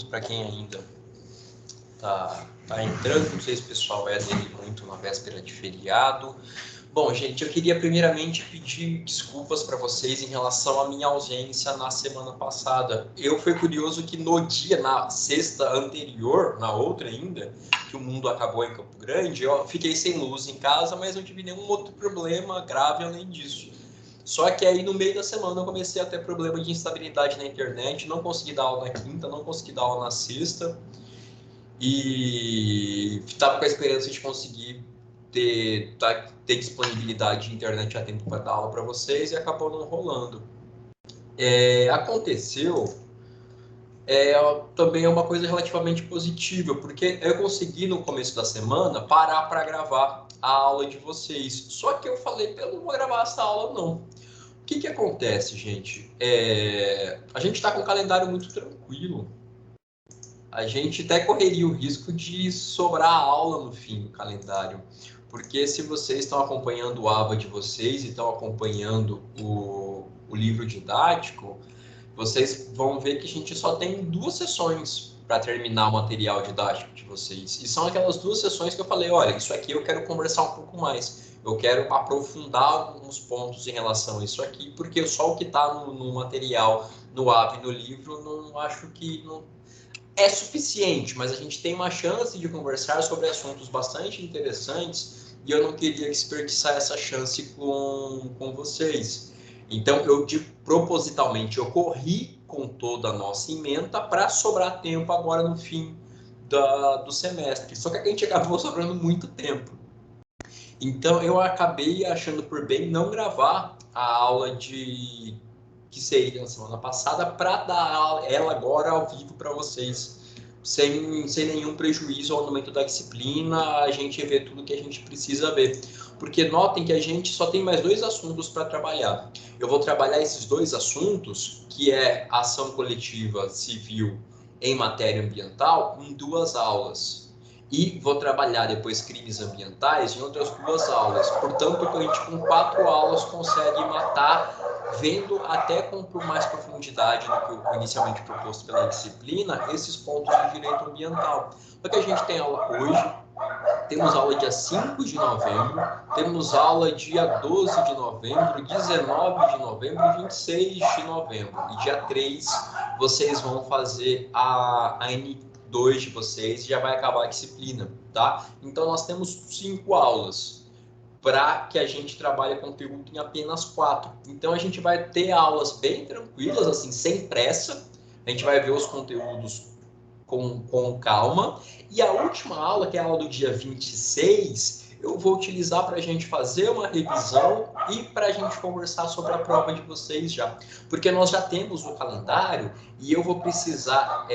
para quem ainda tá entrando, não sei se o pessoal vai aderir muito na véspera de feriado. Bom, gente, eu queria primeiramente pedir desculpas para vocês em relação à minha ausência na semana passada. Eu fui curioso que no dia, na sexta anterior, na outra ainda, que o mundo acabou em Campo Grande, eu fiquei sem luz em casa, mas não tive nenhum outro problema grave além disso. Só que aí no meio da semana eu comecei a ter problema de instabilidade na internet, não consegui dar aula na quinta, não consegui dar aula na sexta, e estava com a esperança de conseguir ter disponibilidade de internet a tempo para dar aula para vocês e acabou não rolando. Aconteceu também é uma coisa relativamente positiva, porque eu consegui no começo da semana parar para gravar a aula de vocês. Só que eu falei, eu não vou gravar essa aula não. O que acontece, gente? A gente está com um calendário muito tranquilo. A gente até correria o risco de sobrar aula no fim do calendário, porque se vocês estão acompanhando o ABA de vocês e estão acompanhando o livro didático, vocês vão ver que a gente só tem 2 sessões para terminar o material didático de vocês. E são aquelas 2 sessões que eu falei, olha, isso aqui eu quero conversar um pouco mais. Eu quero aprofundar alguns pontos em relação a isso aqui, porque só o que está no material, no ABA e no livro, não acho que não é suficiente, mas a gente tem uma chance de conversar sobre assuntos bastante interessantes e eu não queria desperdiçar essa chance com vocês. Então, propositalmente, eu corri com toda a nossa ementa para sobrar tempo agora no fim do semestre. Só que a gente acabou sobrando muito tempo. Então, eu acabei achando por bem não gravar a aula que seria na semana passada para dar ela agora ao vivo para vocês, sem nenhum prejuízo ao andamento da disciplina, a gente vê tudo que a gente precisa ver. Porque notem que a gente só tem mais 2 assuntos para trabalhar. Eu vou trabalhar esses 2 assuntos, que é ação coletiva civil em matéria ambiental, em 2 aulas. E vou trabalhar depois crimes ambientais em outras 2 aulas. Portanto, a gente com 4 aulas consegue matar, vendo até com mais profundidade do que o inicialmente proposto pela disciplina, esses pontos do direito ambiental. Porque a gente tem aula hoje, temos aula dia 5 de novembro, temos aula dia 12 de novembro, 19 de novembro e 26 de novembro. E dia 3 vocês vão fazer a N2 de vocês e já vai acabar a disciplina, tá? Então nós temos 5 aulas para que a gente trabalhe conteúdo em apenas 4. Então a gente vai ter aulas bem tranquilas, assim, sem pressa. A gente vai ver os conteúdos com calma. E a última aula, que é a aula do dia 26, eu vou utilizar para a gente fazer uma revisão e para a gente conversar sobre a prova de vocês já. Porque nós já temos o calendário e eu vou precisar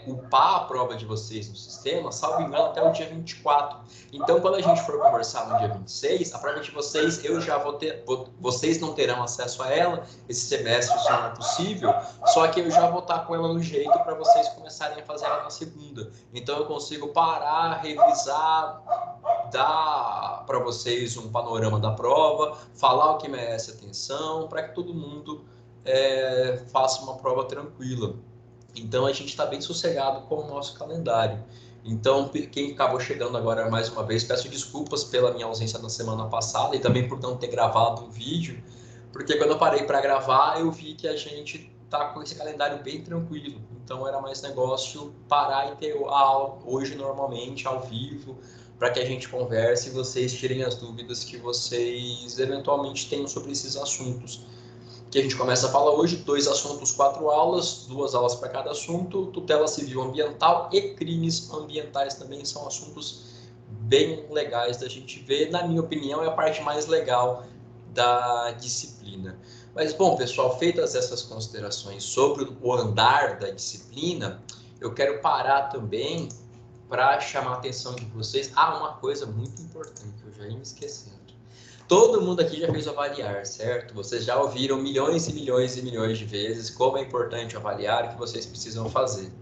upar a prova de vocês no sistema, salvo engano, até o dia 24. Então, quando a gente for conversar no dia 26, a prova de vocês, eu já vou ter, vocês não terão acesso a ela, esse semestre isso não é possível, só que eu já vou estar com ela no jeito para vocês começarem a fazer ela na segunda. Então, eu consigo parar, revisar, dar para vocês um panorama da prova, falar o que merece atenção, para que todo mundo faça uma prova tranquila. Então, a gente está bem sossegado com o nosso calendário. Então, quem acabou chegando agora mais uma vez, peço desculpas pela minha ausência na semana passada e também por não ter gravado um vídeo, porque quando eu parei para gravar, eu vi que a gente tá com esse calendário bem tranquilo. Então, era mais negócio parar e ter a aula hoje normalmente, ao vivo, para que a gente converse e vocês tirem as dúvidas que vocês eventualmente tenham sobre esses assuntos. Que a gente começa a falar hoje, 2 assuntos, 4 aulas, 2 aulas para cada assunto, tutela civil ambiental e crimes ambientais também são assuntos bem legais da gente ver. Na minha opinião, é a parte mais legal da disciplina. Mas, bom, pessoal, feitas essas considerações sobre o andar da disciplina, eu quero parar também para chamar a atenção de vocês a uma coisa muito importante, que eu já ia me esquecendo. Todo mundo aqui já fez o avaliar, certo? Vocês já ouviram milhões e milhões e milhões de vezes como é importante o avaliar e que vocês precisam fazer.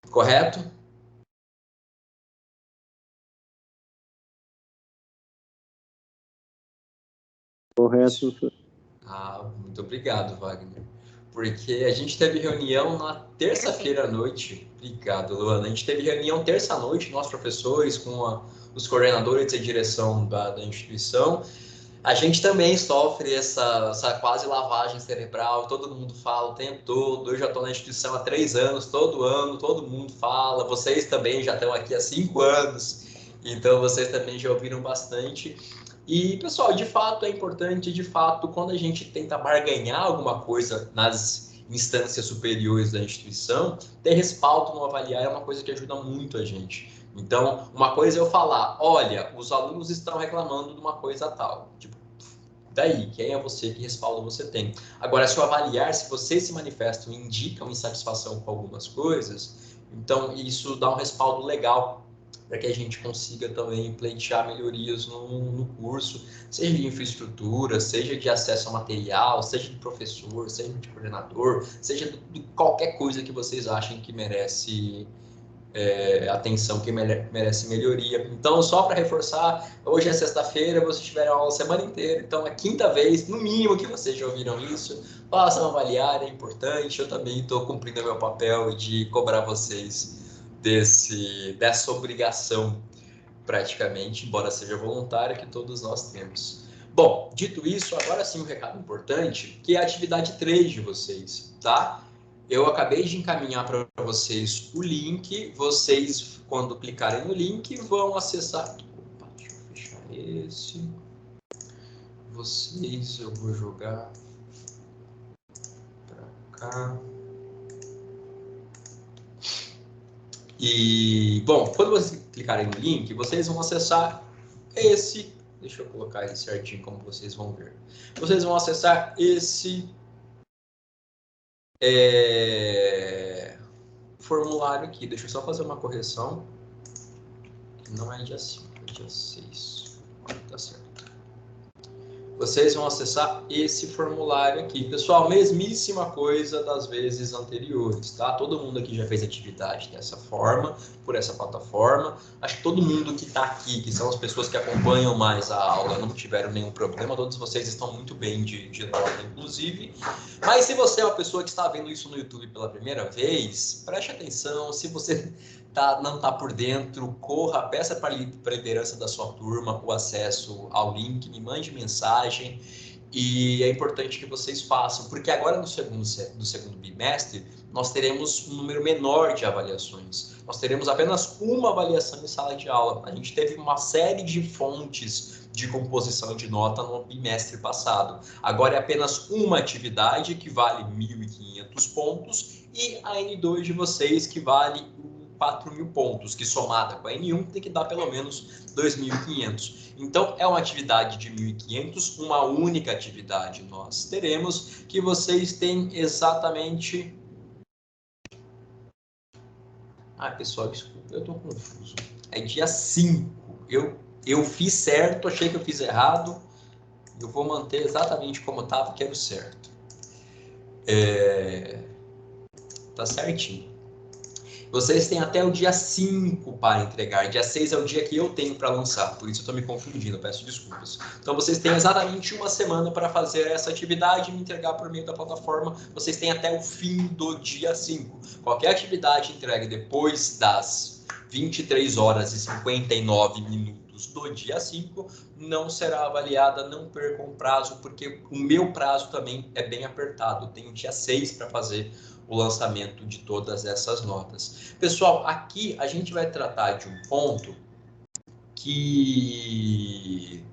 Correto? Correto, professor. Muito obrigado, Wagner. porque a gente teve reunião na terça-feira à noite. Obrigado, Luana. A gente teve reunião terça à noite, nós professores, com os coordenadores e direção da instituição. A gente também sofre essa quase lavagem cerebral, todo mundo fala o tempo todo. Eu já estou na instituição há 3 anos, todo ano, todo mundo fala. Vocês também já estão aqui há 5 anos, então vocês também já ouviram bastante. E, pessoal, de fato é importante, de fato, quando a gente tenta barganhar alguma coisa nas instâncias superiores da instituição, ter respaldo no avaliar é uma coisa que ajuda muito a gente. Então, uma coisa é eu falar, olha, os alunos estão reclamando de uma coisa tal. Tipo, daí, quem é você, que respaldo você tem? Agora, se eu avaliar, se vocês se manifestam e indicam insatisfação com algumas coisas, então isso dá um respaldo legal para que a gente consiga também pleitear melhorias no curso, seja de infraestrutura, seja de acesso a material, seja de professor, seja de coordenador, seja de qualquer coisa que vocês achem que merece atenção, que merece melhoria. Então, só para reforçar, hoje é sexta-feira, vocês tiveram aula a semana inteira, então é quinta vez, no mínimo, que vocês já ouviram isso. Façam avaliar, é importante. Eu também estou cumprindo o meu papel de cobrar vocês dessa obrigação, praticamente, embora seja voluntária, que todos nós temos. Bom, dito isso, agora sim um recado importante, que é a atividade 3 de vocês, tá? Eu acabei de encaminhar para vocês o link. Vocês, quando clicarem no link, vão acessar. Opa, deixa eu fechar esse. Vocês, eu vou jogar para cá. E, bom, quando vocês clicarem no link, vocês vão acessar esse. Deixa eu colocar ele certinho, como vocês vão ver. Vocês vão acessar esse formulário aqui. Deixa eu só fazer uma correção. Não é dia 5, é dia 6. Tá certo. Vocês vão acessar esse formulário aqui. Pessoal, mesmíssima coisa das vezes anteriores, tá? Todo mundo aqui já fez atividade dessa forma, por essa plataforma. Acho que todo mundo que está aqui, que são as pessoas que acompanham mais a aula, não tiveram nenhum problema. Todos vocês estão muito bem de nota, inclusive. Mas se você é uma pessoa que está vendo isso no YouTube pela primeira vez, preste atenção. Se você não está por dentro, corra, peça para a liderança da sua turma o acesso ao link, me mande mensagem, e é importante que vocês façam, porque agora no segundo bimestre nós teremos um número menor de avaliações, nós teremos apenas uma avaliação em sala de aula. A gente teve uma série de fontes de composição de nota no bimestre passado, agora é apenas uma atividade que vale 1.500 pontos e a N2 de vocês que vale 4.000 pontos, que somada com a N1 tem que dar pelo menos 2.500. Então, é uma atividade de 1.500, uma única atividade nós teremos, que vocês têm exatamente... pessoal, desculpa, eu tô confuso. É dia 5. Eu fiz certo, achei que eu fiz errado. Eu vou manter exatamente como estava, que era o certo. Tá certinho. Vocês têm até o dia 5 para entregar. Dia 6 é o dia que eu tenho para lançar. Por isso eu estou me confundindo, peço desculpas. Então vocês têm exatamente uma semana para fazer essa atividade e me entregar por meio da plataforma. Vocês têm até o fim do dia 5. Qualquer atividade entregue depois das 23 horas e 59 minutos do dia 5 não será avaliada, não percam o prazo, porque o meu prazo também é bem apertado. Eu tenho dia 6 para fazer o lançamento de todas essas notas. Pessoal, aqui a gente vai tratar de um ponto que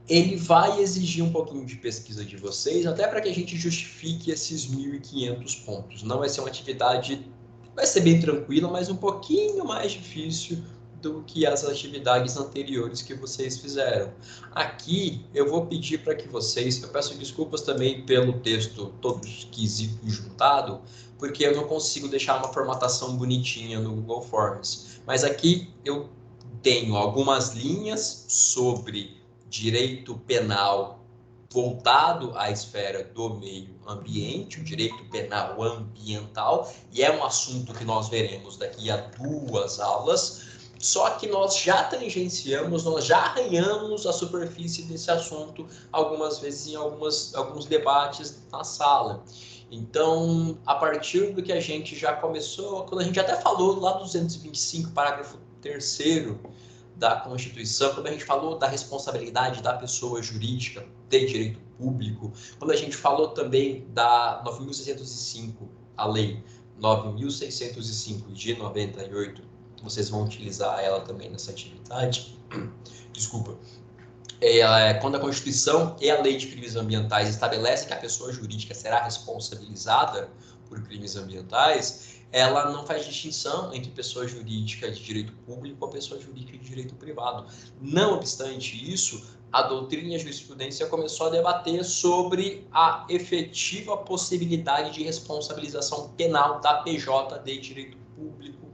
ele vai exigir um pouquinho de pesquisa de vocês, até para que a gente justifique esses 1.500 pontos. Não vai ser uma atividade, vai ser bem tranquila, mas um pouquinho mais difícil do que as atividades anteriores que vocês fizeram. Aqui eu vou pedir para que vocês, eu peço desculpas também pelo texto todo esquisito juntado, porque eu não consigo deixar uma formatação bonitinha no Google Forms. Mas aqui eu tenho algumas linhas sobre direito penal voltado à esfera do meio ambiente, o direito penal ambiental, e é um assunto que nós veremos daqui a 2 aulas. Só que nós já tangenciamos, nós já arranhamos a superfície desse assunto algumas vezes em alguns debates na sala. Então, a partir do que a gente já começou, quando a gente até falou lá do 225, parágrafo 3º da Constituição, quando a gente falou da responsabilidade da pessoa jurídica de direito público, quando a gente falou também da 9.605, a lei 9.605 de 98, vocês vão utilizar ela também nessa atividade. Desculpa. Quando a Constituição e a Lei de Crimes Ambientais estabelecem que a pessoa jurídica será responsabilizada por crimes ambientais, ela não faz distinção entre pessoa jurídica de direito público ou pessoa jurídica de direito privado. Não obstante isso, a doutrina e a jurisprudência começou a debater sobre a efetiva possibilidade de responsabilização penal da PJ de direito público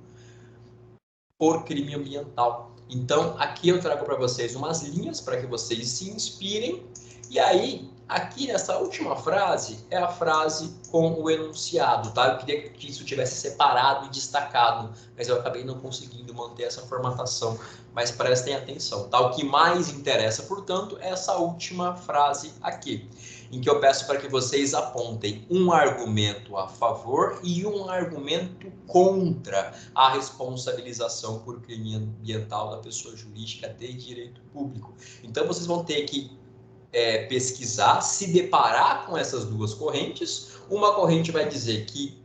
por crime ambiental. Então, aqui eu trago para vocês umas linhas para que vocês se inspirem. E aí, aqui nessa última frase, é a frase com o enunciado, tá? Eu queria que isso tivesse separado e destacado, mas eu acabei não conseguindo manter essa formatação. Mas prestem atenção, tá? O que mais interessa, portanto, é essa última frase aqui, em que eu peço para que vocês apontem um argumento a favor e um argumento contra a responsabilização por crime ambiental da pessoa jurídica de direito público. Então, vocês vão ter que pesquisar, se deparar com essas duas correntes. Uma corrente vai dizer que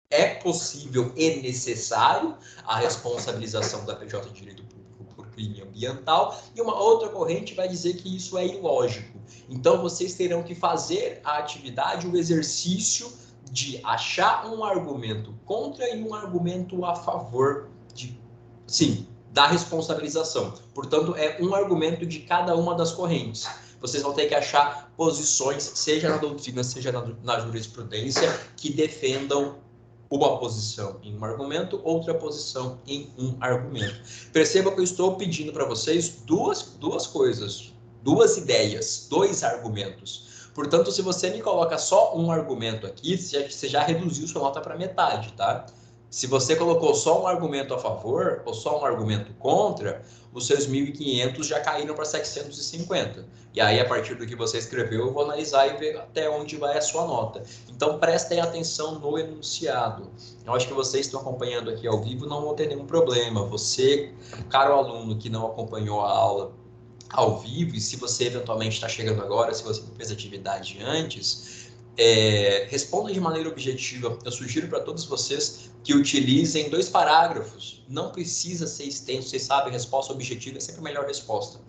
é possível e necessário a responsabilização da PJ de direito público por crime ambiental, e uma outra corrente vai dizer que isso é ilógico. Então, vocês terão que fazer a atividade, o exercício de achar um argumento contra e um argumento a favor da responsabilização. Portanto, é um argumento de cada uma das correntes. Vocês vão ter que achar posições, seja na doutrina, seja na jurisprudência, que defendam uma posição em um argumento, outra posição em um argumento. Perceba que eu estou pedindo para vocês duas coisas, duas ideias, dois argumentos. Portanto, se você me coloca só um argumento aqui, você já reduziu sua nota para metade, tá? Se você colocou só um argumento a favor ou só um argumento contra, os seus 1.500 já caíram para 750. E aí, a partir do que você escreveu, eu vou analisar e ver até onde vai a sua nota. Então, prestem atenção no enunciado. Eu acho que vocês estão acompanhando aqui ao vivo, não vão ter nenhum problema. Você, caro aluno que não acompanhou a aula ao vivo, e se você eventualmente está chegando agora, se você não fez atividade antes, responda de maneira objetiva. Eu sugiro para todos vocês que utilizem 2 parágrafos. Não precisa ser extenso, vocês sabem, resposta objetiva é sempre a melhor resposta.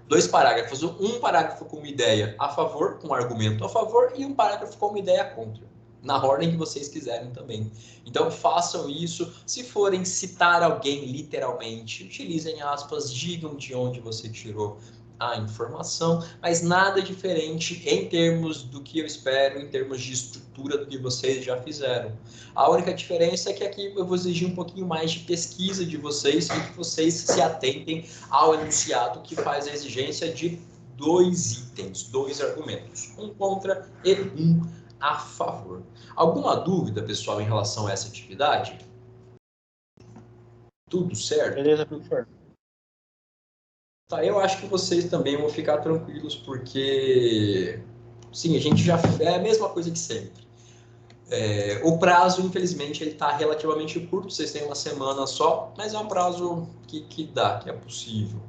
2 parágrafos, um parágrafo com uma ideia a favor, com um argumento a favor, e um parágrafo com uma ideia contra, na ordem que vocês quiserem também. Então, façam isso. Se forem citar alguém literalmente, utilizem aspas, digam de onde você tirou a informação, mas nada diferente em termos do que eu espero, em termos de estrutura do que vocês já fizeram. A única diferença é que aqui eu vou exigir um pouquinho mais de pesquisa de vocês e que vocês se atentem ao enunciado que faz a exigência de 2 itens, 2 argumentos, um contra e um a favor. Alguma dúvida, pessoal, em relação a essa atividade? Tudo certo? Beleza, professor. Tá, eu acho que vocês também vão ficar tranquilos, porque, sim, a gente já é a mesma coisa de sempre. O prazo, infelizmente, ele está relativamente curto, vocês têm uma semana só, mas é um prazo que dá, que é possível.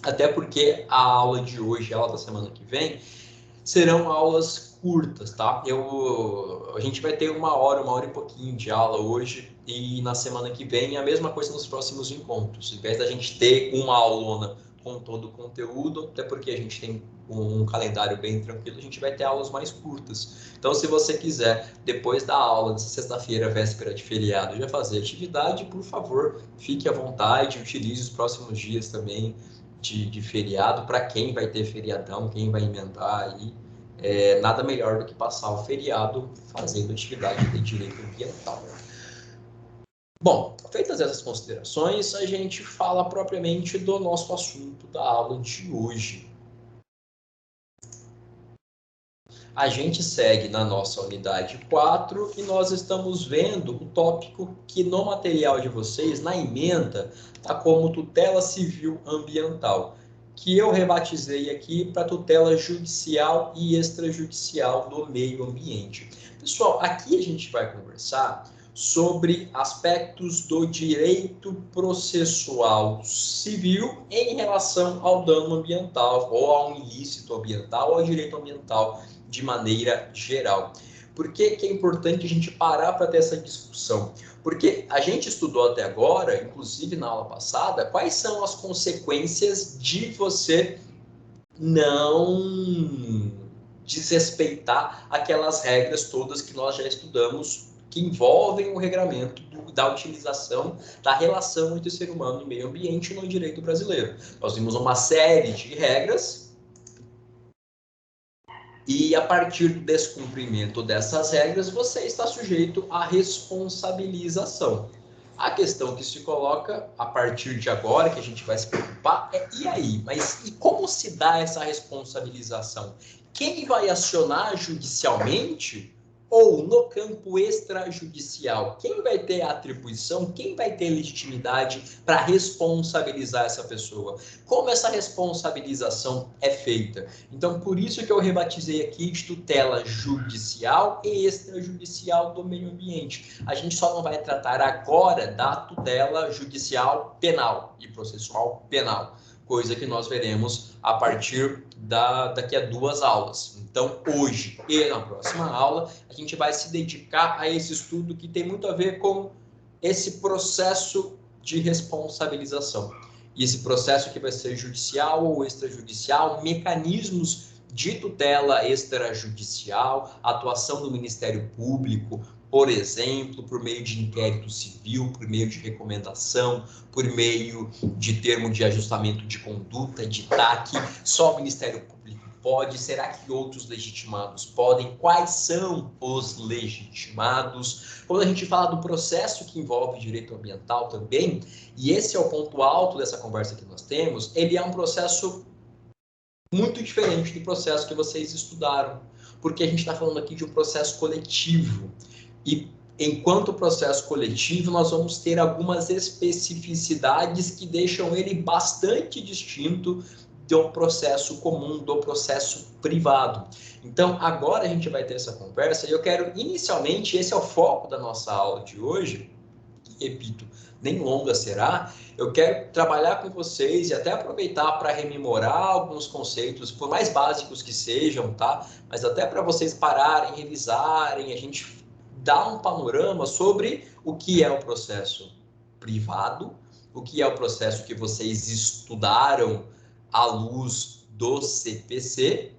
Até porque a aula de hoje, a aula da semana que vem, serão aulas curtas, tá? A gente vai ter uma hora e pouquinho de aula hoje, e na semana que vem a mesma coisa nos próximos encontros. Em vez da gente ter uma aulona com todo o conteúdo, até porque a gente tem um calendário bem tranquilo, a gente vai ter aulas mais curtas. Então, se você quiser, depois da aula de sexta-feira, véspera de feriado, já fazer atividade, por favor, fique à vontade, utilize os próximos dias também de feriado, para quem vai ter feriadão, quem vai emendar aí. Nada melhor do que passar o feriado fazendo atividade de direito ambiental. Bom, feitas essas considerações, a gente fala propriamente do nosso assunto da aula de hoje. A gente segue na nossa unidade 4 e nós estamos vendo o tópico que no material de vocês, na ementa, está como tutela civil ambiental, que eu rebatizei aqui para tutela judicial e extrajudicial do meio ambiente. Pessoal, aqui a gente vai conversar sobre aspectos do direito processual civil em relação ao dano ambiental, ou ao ilícito ambiental, ou ao direito ambiental de maneira geral. Por que é importante a gente parar para ter essa discussão? Porque a gente estudou até agora, inclusive na aula passada, quais são as consequências de você não desrespeitar aquelas regras todas que nós já estudamos que envolvem o regramento da utilização da relação entre o ser humano e o meio ambiente no direito brasileiro. Nós vimos uma série de regras e, a partir do descumprimento dessas regras, você está sujeito à responsabilização. A questão que se coloca a partir de agora, que a gente vai se preocupar, é e aí? Mas e como se dá essa responsabilização? Quem vai acionar judicialmente ou no campo extrajudicial? Quem vai ter a atribuição, quem vai ter legitimidade para responsabilizar essa pessoa? Como essa responsabilização é feita? Então, por isso que eu rebatizei aqui de tutela judicial e extrajudicial do meio ambiente. A gente só não vai tratar agora da tutela judicial penal e processual penal, coisa que nós veremos a partir daqui a 2 aulas. Então, hoje e na próxima aula, a gente vai se dedicar a esse estudo que tem muito a ver com esse processo de responsabilização. E esse processo que vai ser judicial ou extrajudicial, mecanismos de tutela extrajudicial, atuação do Ministério Público, por exemplo, por meio de inquérito civil, por meio de recomendação, por meio de termo de ajustamento de conduta, de TAC, só o Ministério Público pode? Será que outros legitimados podem? Quais são os legitimados? Quando a gente fala do processo que envolve direito ambiental também, e esse é o ponto alto dessa conversa que nós temos, ele é um processo muito diferente do processo que vocês estudaram, porque a gente está falando aqui de um processo coletivo. E enquanto processo coletivo, nós vamos ter algumas especificidades que deixam ele bastante distinto do processo comum, do processo privado. Então, agora a gente vai ter essa conversa e eu quero, inicialmente, esse é o foco da nossa aula de hoje, repito, nem longa será, eu quero trabalhar com vocês e até aproveitar para rememorar alguns conceitos, por mais básicos que sejam, tá? Mas até para vocês pararem, revisarem, a gente dar um panorama sobre o que é o processo privado, o que é o processo que vocês estudaram à luz do CPC.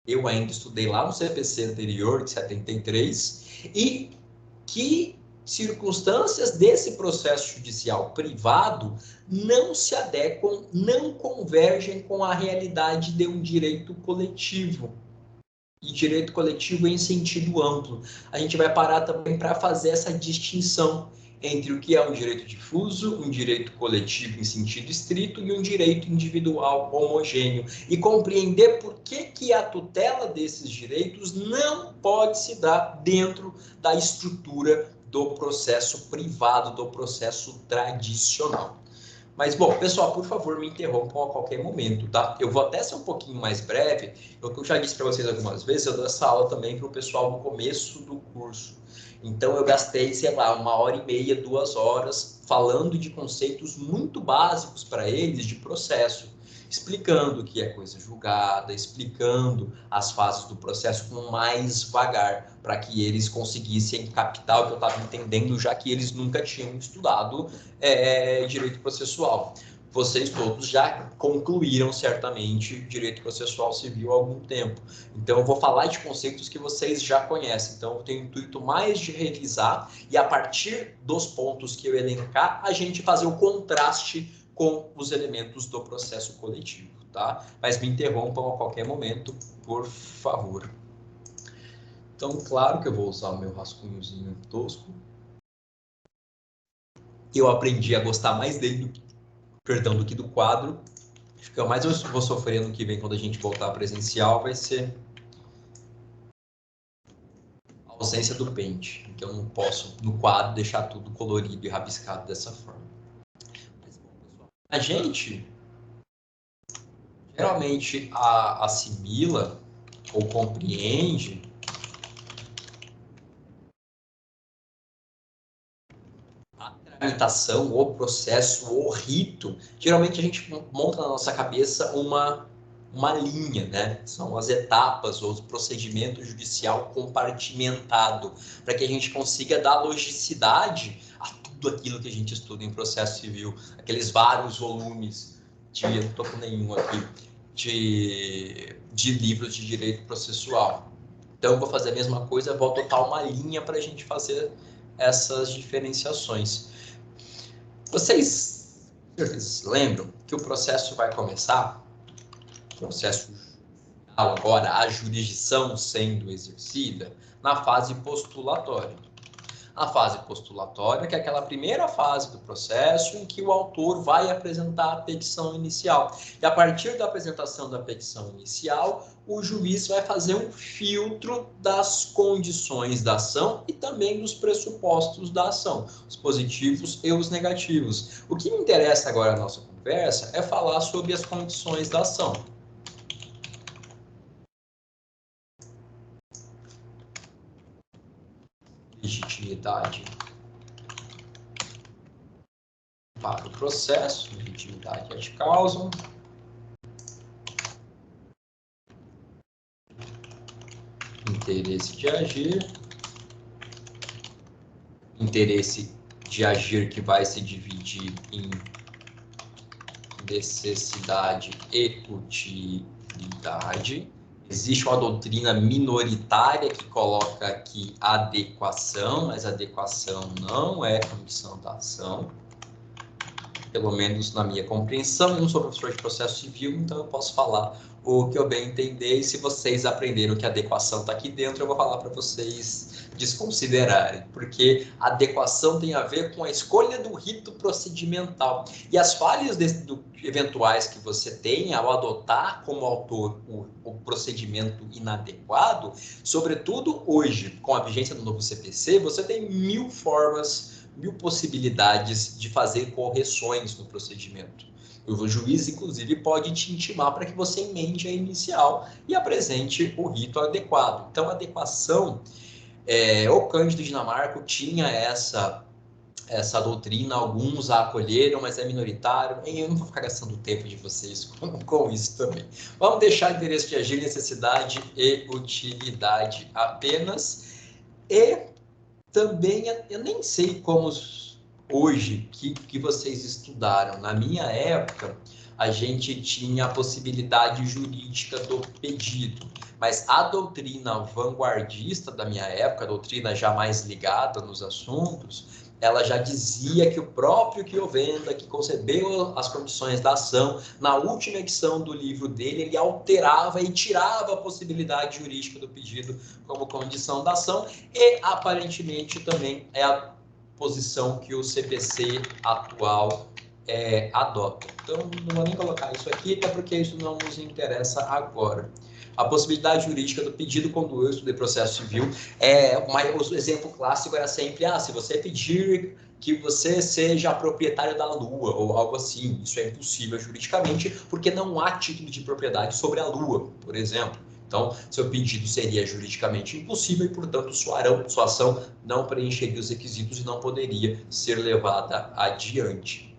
Eu ainda estudei lá no CPC anterior, de 73, e que circunstâncias desse processo judicial privado não se adequam, não convergem com a realidade de um direito coletivo. E direito coletivo em sentido amplo. A gente vai parar também para fazer essa distinção entre o que é um direito difuso, um direito coletivo em sentido estrito e um direito individual homogêneo. E compreender por que a tutela desses direitos não pode se dar dentro da estrutura do processo privado, do processo tradicional. Mas, bom, pessoal, por favor, me interrompam a qualquer momento, tá? Eu vou até ser um pouquinho mais breve, o que eu já disse para vocês algumas vezes, eu dou essa aula também para o pessoal no começo do curso. Então, eu gastei, sei lá, 1h30, 2 horas, falando de conceitos muito básicos para eles de processo, explicando o que é coisa julgada, explicando as fases do processo com mais vagar, para que eles conseguissem captar o que eu estava entendendo, já que eles nunca tinham estudado direito processual. Vocês todos já concluíram, certamente, direito processual civil há algum tempo. Então, eu vou falar de conceitos que vocês já conhecem. Então, eu tenho o intuito mais de revisar e, a partir dos pontos que eu elencar, a gente fazer o contraste com os elementos do processo coletivo, tá? Mas me interrompam a qualquer momento, por favor. Então, claro que eu vou usar o meu rascunhozinho tosco. Eu aprendi a gostar mais dele do que do quadro. Acho que o mais eu vou sofrer no que vem quando a gente voltar presencial vai ser ausência do pente. Então, eu não posso, no quadro, deixar tudo colorido e rabiscado dessa forma. Mas, bom, pessoal, a gente geralmente assimila ou compreende a tramitação, o processo, o rito. Geralmente a gente monta na nossa cabeça uma linha, né? São as etapas ou o procedimento judicial compartimentado, para que a gente consiga dar logicidade a tudo aquilo que a gente estuda em processo civil, aqueles vários volumes eu não estou com nenhum aqui, de livros de direito processual. Então, eu vou fazer a mesma coisa, vou adotar uma linha para a gente fazer essas diferenciações. Vocês lembram que o processo vai começar, processo agora, a jurisdição sendo exercida, na fase postulatória. A fase postulatória, que é aquela primeira fase do processo em que o autor vai apresentar a petição inicial. E a partir da apresentação da petição inicial, o juiz vai fazer um filtro das condições da ação e também dos pressupostos da ação, os positivos e os negativos. O que me interessa agora na nossa conversa é falar sobre as condições da ação. Legitimidade para o processo, legitimidade ad causam, interesse de agir que vai se dividir em necessidade e utilidade. Existe uma doutrina minoritária que coloca aqui adequação, mas adequação não é condição da ação. Pelo menos na minha compreensão, eu não sou professor de processo civil, então eu posso falar o que eu bem entender, e se vocês aprenderam que a adequação está aqui dentro, eu vou falar para vocês desconsiderarem, porque a adequação tem a ver com a escolha do rito procedimental, e as falhas eventuais que você tem ao adotar como autor o procedimento inadequado, sobretudo hoje, com a vigência do novo CPC, você tem 1000 formas, 1000 possibilidades de fazer correções no procedimento. O juiz, inclusive, pode te intimar para que você emende a inicial e apresente o rito adequado. Então, a adequação, o Cândido Dinamarca tinha essa doutrina, alguns a acolheram, mas é minoritário. Eu não vou ficar gastando o tempo de vocês com isso também. Vamos deixar interesse de agir, necessidade e utilidade apenas. E também, eu nem sei como hoje que vocês estudaram. Na minha época, a gente tinha a possibilidade jurídica do pedido, mas a doutrina vanguardista da minha época, a doutrina já mais ligada nos assuntos, ela já dizia que o próprio Chiovenda, que concebeu as condições da ação, na última edição do livro dele, ele alterava e tirava a possibilidade jurídica do pedido como condição da ação, e aparentemente também é a posição que o CPC atual adota. Então, não vou nem colocar isso aqui, até porque isso não nos interessa agora. A possibilidade jurídica do pedido, quando eu estudei processo civil, o exemplo clássico era sempre, se você pedir que você seja proprietário da Lua, ou algo assim, isso é impossível juridicamente, porque não há título de propriedade sobre a Lua, por exemplo. Então, seu pedido seria juridicamente impossível e, portanto, sua ação não preencheria os requisitos e não poderia ser levada adiante.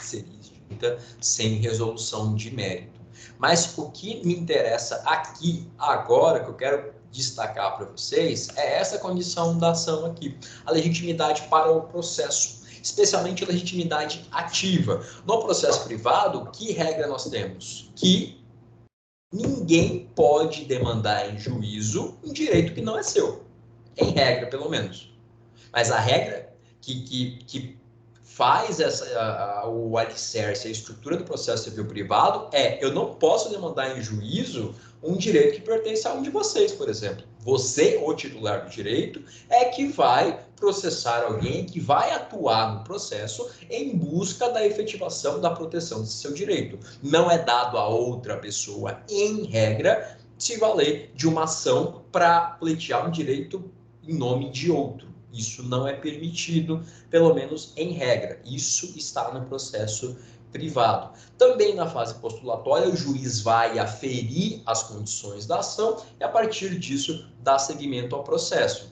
Seria extinta sem resolução de mérito. Mas o que me interessa aqui, agora, que eu quero destacar para vocês, é essa condição da ação aqui, a legitimidade para o processo, especialmente a legitimidade ativa. No processo privado, que regra nós temos? Que ninguém pode demandar em juízo um direito que não é seu, em regra, pelo menos. Mas a regra que faz o alicerce, a estrutura do processo civil privado eu não posso demandar em juízo um direito que pertence a um de vocês, por exemplo. Você, o titular do direito, é que vai processar alguém, que vai atuar no processo em busca da efetivação da proteção desse seu direito. Não é dado a outra pessoa, em regra, se valer de uma ação para pleitear um direito em nome de outro. Isso não é permitido, pelo menos em regra. Isso está no processo privado. Também na fase postulatória, o juiz vai aferir as condições da ação e, a partir disso, dá seguimento ao processo.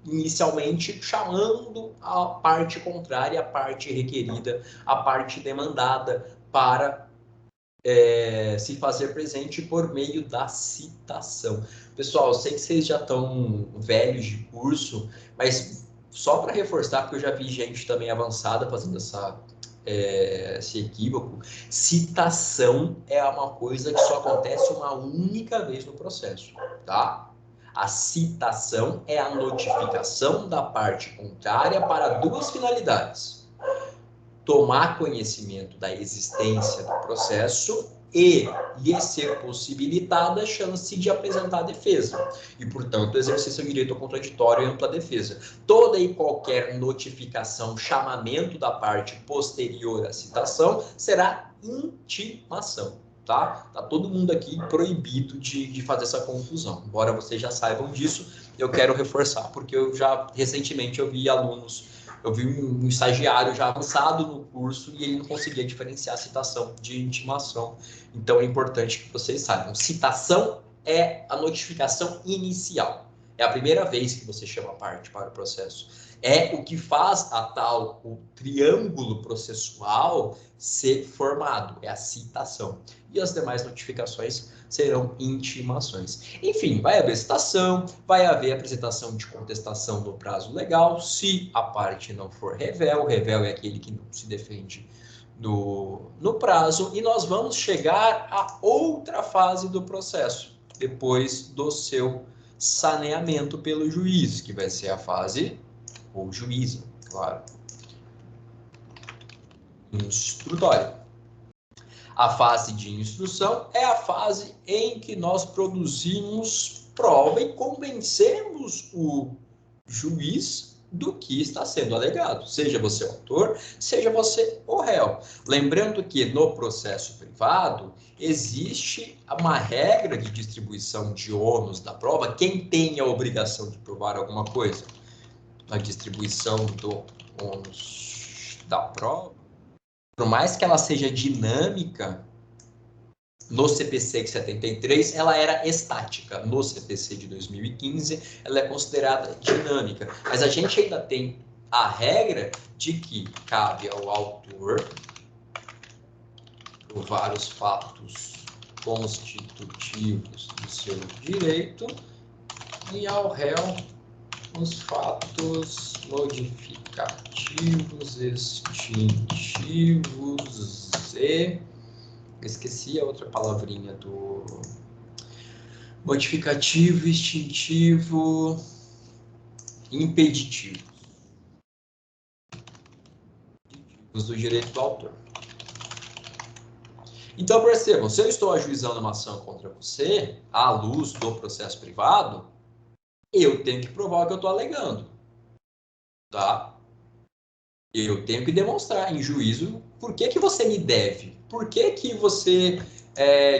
Inicialmente, chamando a parte contrária, a parte requerida, a parte demandada para se fazer presente por meio da citação. Pessoal, eu sei que vocês já estão velhos de curso, mas só para reforçar, porque eu já vi gente também avançada fazendo esse equívoco, citação é uma coisa que só acontece uma única vez no processo, tá? A citação é a notificação da parte contrária para duas finalidades: tomar conhecimento da existência do processo e lhe ser possibilitada a chance de apresentar a defesa e, portanto, exercer seu direito ao contraditório e ampla defesa. Toda e qualquer notificação, chamamento da parte posterior à citação será intimação, tá? Tá todo mundo aqui proibido de fazer essa confusão. Embora vocês já saibam disso, eu quero reforçar, porque recentemente eu vi alunos. Eu vi um estagiário já avançado no curso e ele não conseguia diferenciar citação de intimação. Então é importante que vocês saibam. Citação é a notificação inicial. É a primeira vez que você chama a parte para o processo. É o que faz o triângulo processual ser formado. É a citação. E as demais notificações serão intimações. Enfim, vai haver citação, vai haver apresentação de contestação no prazo legal, se a parte não for rével. Rével é aquele que não se defende no prazo, e nós vamos chegar a outra fase do processo, depois do seu saneamento pelo juiz, que vai ser a fase, ou juíza, claro, instrutória. A fase de instrução é a fase em que nós produzimos prova e convencemos o juiz do que está sendo alegado, seja você o autor, seja você o réu. Lembrando que no processo privado existe uma regra de distribuição de ônus da prova. Quem tem a obrigação de provar alguma coisa? A distribuição do ônus da prova, por mais que ela seja dinâmica, no CPC de 73, ela era estática. No CPC de 2015, ela é considerada dinâmica. Mas a gente ainda tem a regra de que cabe ao autor provar os fatos constitutivos do seu direito e ao réu os fatos modificativos, extintivos e... esqueci a outra palavrinha do modificativo, extintivo, impeditivo do direito do autor. Então, percebam, se eu estou ajuizando uma ação contra você, à luz do processo privado, eu tenho que provar o que eu estou alegando, tá? Eu tenho que demonstrar em juízo por que você me deve, por que você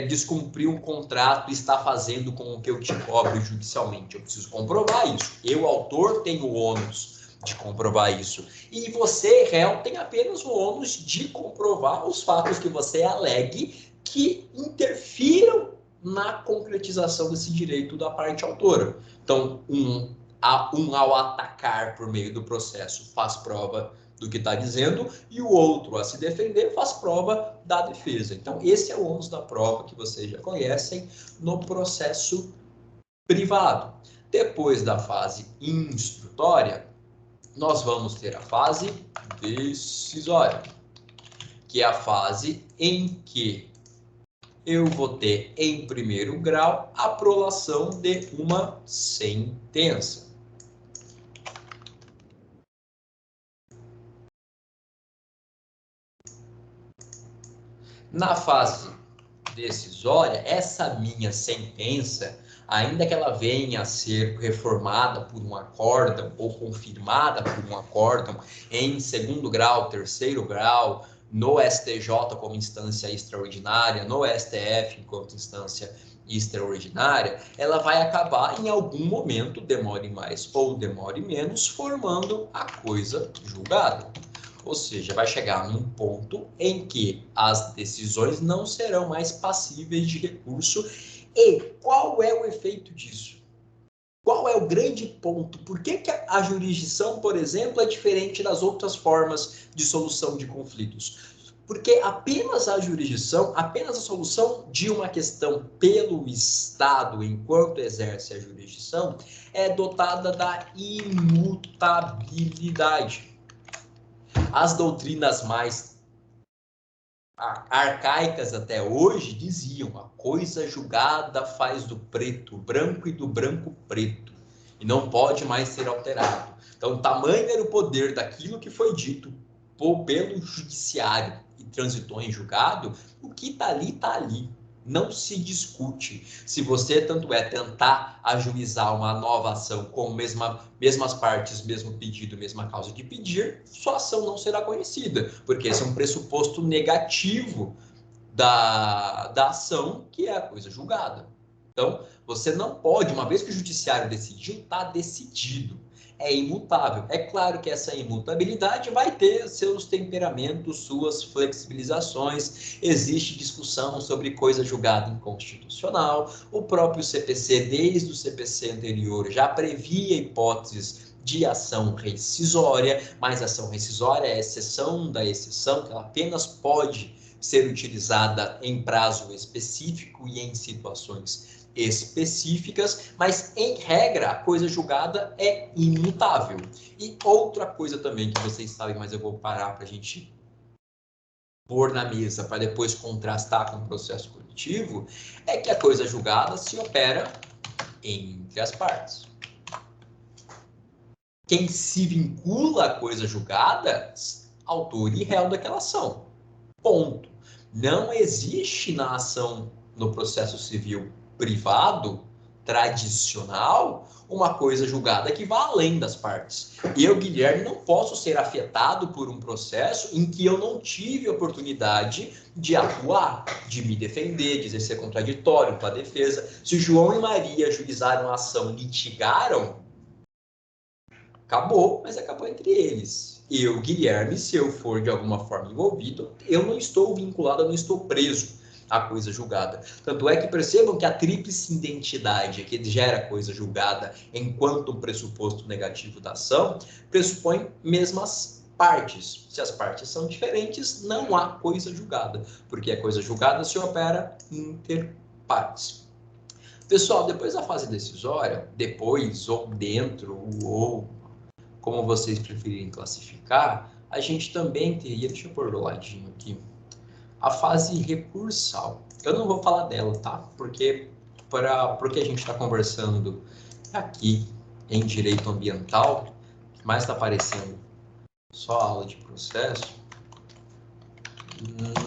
descumpriu um contrato e está fazendo com o que eu te cobro judicialmente. Eu preciso comprovar isso. Eu, autor, tenho o ônus de comprovar isso. E você, réu, tem apenas o ônus de comprovar os fatos que você alegue que interfiram na concretização desse direito da parte autora. Então, ao atacar por meio do processo faz prova do que está dizendo, e o outro, a se defender, faz prova da defesa. Então, esse é o ônus da prova que vocês já conhecem no processo privado. Depois da fase instrutória, nós vamos ter a fase decisória, que é a fase em que eu vou ter, em primeiro grau, a prolação de uma sentença. Na fase decisória, essa minha sentença, ainda que ela venha a ser reformada por um acórdão ou confirmada por um acórdão em segundo grau, terceiro grau, no STJ como instância extraordinária, no STF enquanto instância extraordinária, ela vai acabar em algum momento, demore mais ou demore menos, formando a coisa julgada. Ou seja, vai chegar num ponto em que as decisões não serão mais passíveis de recurso. E qual é o efeito disso? Qual é o grande ponto? Por que a jurisdição, por exemplo, é diferente das outras formas de solução de conflitos? Porque apenas a jurisdição, apenas a solução de uma questão pelo Estado, enquanto exerce a jurisdição, é dotada da imutabilidade. As doutrinas mais arcaicas até hoje diziam: a coisa julgada faz do preto branco e do branco preto, e não pode mais ser alterado. Então, tamanho era o poder daquilo que foi dito pelo judiciário e transitou em julgado. O que está ali, está ali. Não se discute. Se você, tanto é, tentar ajuizar uma nova ação com mesmas partes, mesmo pedido, mesma causa de pedir, sua ação não será conhecida, porque esse é um pressuposto negativo da ação, que é a coisa julgada. Então, você não pode, uma vez que o judiciário decidiu, está decidido. É imutável. É claro que essa imutabilidade vai ter seus temperamentos, suas flexibilizações. Existe discussão sobre coisa julgada inconstitucional. O próprio CPC, desde o CPC anterior, já previa hipóteses de ação rescisória, mas a ação rescisória é a exceção da exceção, que ela apenas pode ser utilizada em prazo específico e em situações específicas, mas em regra a coisa julgada é imutável. E outra coisa também que vocês sabem, mas eu vou parar para a gente pôr na mesa para depois contrastar com o processo coletivo, é que a coisa julgada se opera entre as partes. Quem se vincula à coisa julgada, autor e réu daquela ação. Ponto. Não existe na ação no processo civil privado, tradicional, uma coisa julgada que vá além das partes. Eu, Guilherme, não posso ser afetado por um processo em que eu não tive oportunidade de atuar, de me defender, de exercer contraditório para a defesa. Se João e Maria ajuizaram a ação, litigaram, acabou, mas acabou entre eles. Eu, Guilherme, se eu for de alguma forma envolvido, eu não estou vinculado, eu não estou preso à coisa julgada. Tanto é que percebam que a tríplice identidade que gera coisa julgada enquanto um pressuposto negativo da ação, pressupõe mesmas partes. Se as partes são diferentes, não há coisa julgada, porque a coisa julgada se opera inter partes. Pessoal, depois da fase decisória, depois ou dentro ou como vocês preferirem classificar, a gente também teria, deixa eu pôr do ladinho aqui, a fase recursal. Eu não vou falar dela, tá? Porque a gente está conversando aqui em direito ambiental, que mais está aparecendo só a aula de processo,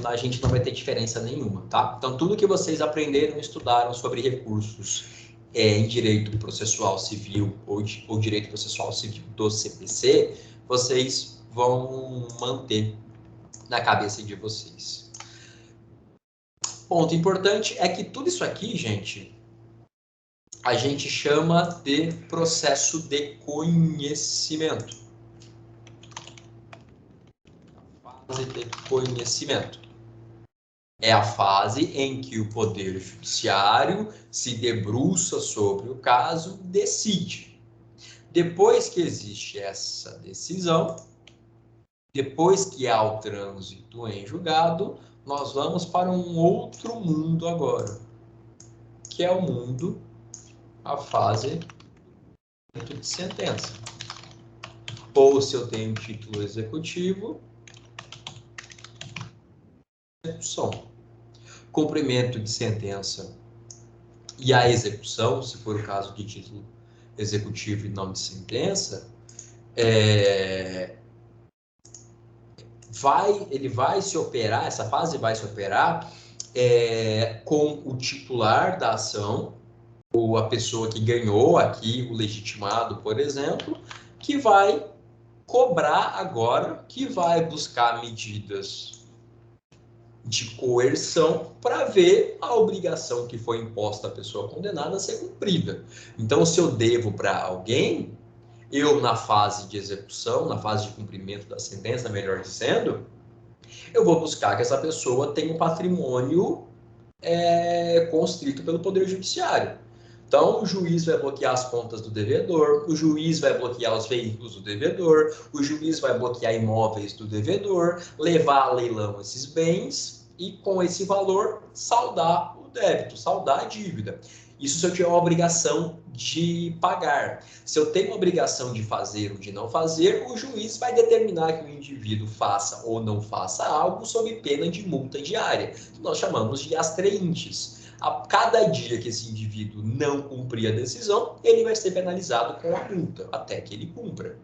a gente não vai ter diferença nenhuma, tá? Então, tudo que vocês aprenderam e estudaram sobre recursos em direito processual civil ou direito processual civil do CPC, vocês vão manter na cabeça de vocês. Ponto importante é que tudo isso aqui, gente, a gente chama de processo de conhecimento. A fase de conhecimento é a fase em que o Poder Judiciário se debruça sobre o caso, decide. Depois que existe essa decisão, depois que há o trânsito em julgado, nós vamos para um outro mundo agora, que é o mundo, a fase de sentença. Ou se eu tenho título executivo, execução. Cumprimento de sentença e a execução, se for o caso de título executivo e não de sentença, ele vai se operar, essa fase vai se operar com o titular da ação, ou a pessoa que ganhou aqui, o legitimado, por exemplo, que vai cobrar agora, que vai buscar medidas de coerção para ver a obrigação que foi imposta à pessoa condenada ser cumprida. Então, se eu devo para alguém, eu, na fase de execução, na fase de cumprimento da sentença, melhor dizendo, eu vou buscar que essa pessoa tenha um patrimônio constrito pelo Poder Judiciário. Então, o juiz vai bloquear as contas do devedor, o juiz vai bloquear os veículos do devedor, o juiz vai bloquear imóveis do devedor, levar a leilão esses bens e, com esse valor, saldar o débito, saldar a dívida. Isso se eu tiver uma obrigação de pagar. Se eu tenho uma obrigação de fazer ou de não fazer, o juiz vai determinar que o indivíduo faça ou não faça algo sob pena de multa diária, que nós chamamos de astreintes. A cada dia que esse indivíduo não cumprir a decisão, ele vai ser penalizado com a multa, até que ele cumpra.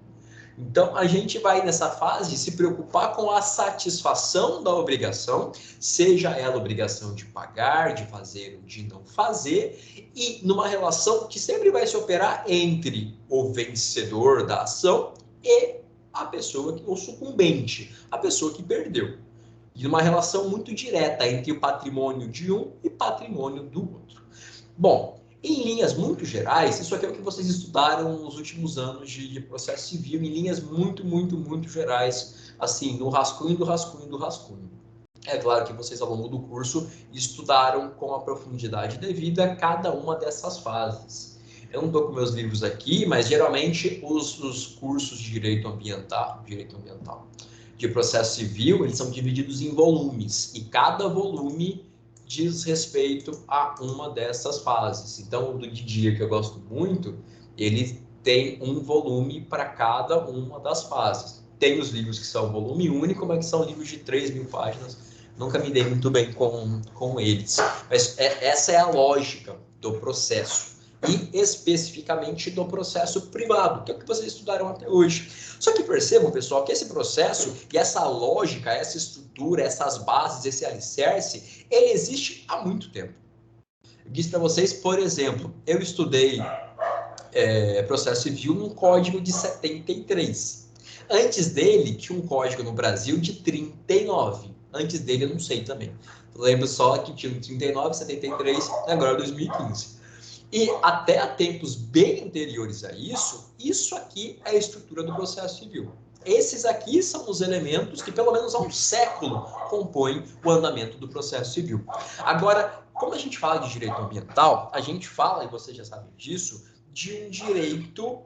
Então, a gente vai, nessa fase, se preocupar com a satisfação da obrigação, seja ela obrigação de pagar, de fazer ou de não fazer, e numa relação que sempre vai se operar entre o vencedor da ação e a pessoa, o sucumbente, a pessoa que perdeu. E uma relação muito direta entre o patrimônio de um e patrimônio do outro. Bom, em linhas muito gerais, isso aqui é o que vocês estudaram nos últimos anos de processo civil, em linhas muito gerais, assim, no rascunho do rascunho do rascunho. É claro que vocês, ao longo do curso, estudaram com a profundidade devida cada uma dessas fases. Eu não estou com meus livros aqui, mas geralmente os cursos de direito ambiental, de processo civil, eles são divididos em volumes, e cada volume diz respeito a uma dessas fases. Então, o do Didier, que eu gosto muito, ele tem um volume para cada uma das fases. Tem os livros que são volume único, mas que são livros de 3.000 páginas. Nunca me dei muito bem com eles. Mas essa é a lógica do processo. E especificamente do processo privado, que é o que vocês estudaram até hoje. Só que percebam, pessoal, que esse processo e essa lógica, essa estrutura, essas bases, esse alicerce, ele existe há muito tempo. Eu disse para vocês, por exemplo, eu estudei processo civil num código de 73. Antes dele, tinha um código no Brasil de 39. Antes dele, eu não sei também. Eu lembro só que tinha um 39, 73, agora 2015. E até a tempos bem anteriores a isso, isso aqui é a estrutura do processo civil. Esses aqui são os elementos que, pelo menos há um século, compõem o andamento do processo civil. Agora, como a gente fala de direito ambiental, a gente fala, e vocês já sabem disso, de um direito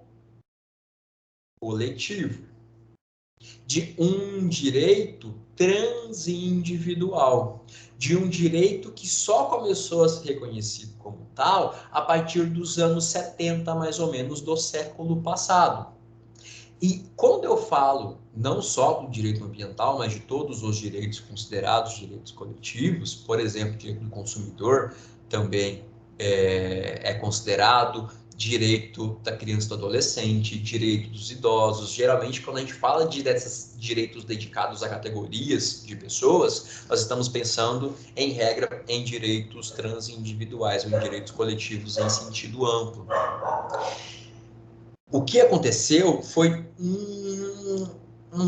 coletivo, de um direito transindividual, de um direito que só começou a ser reconhecido como tal a partir dos anos 70, mais ou menos, do século passado. E quando eu falo não só do direito ambiental, mas de todos os direitos considerados direitos coletivos, por exemplo, o direito do consumidor também é considerado, direito da criança e do adolescente, direito dos idosos. Geralmente, quando a gente fala desses direitos dedicados a categorias de pessoas, nós estamos pensando, em regra, em direitos transindividuais ou em direitos coletivos em sentido amplo. O que aconteceu foi um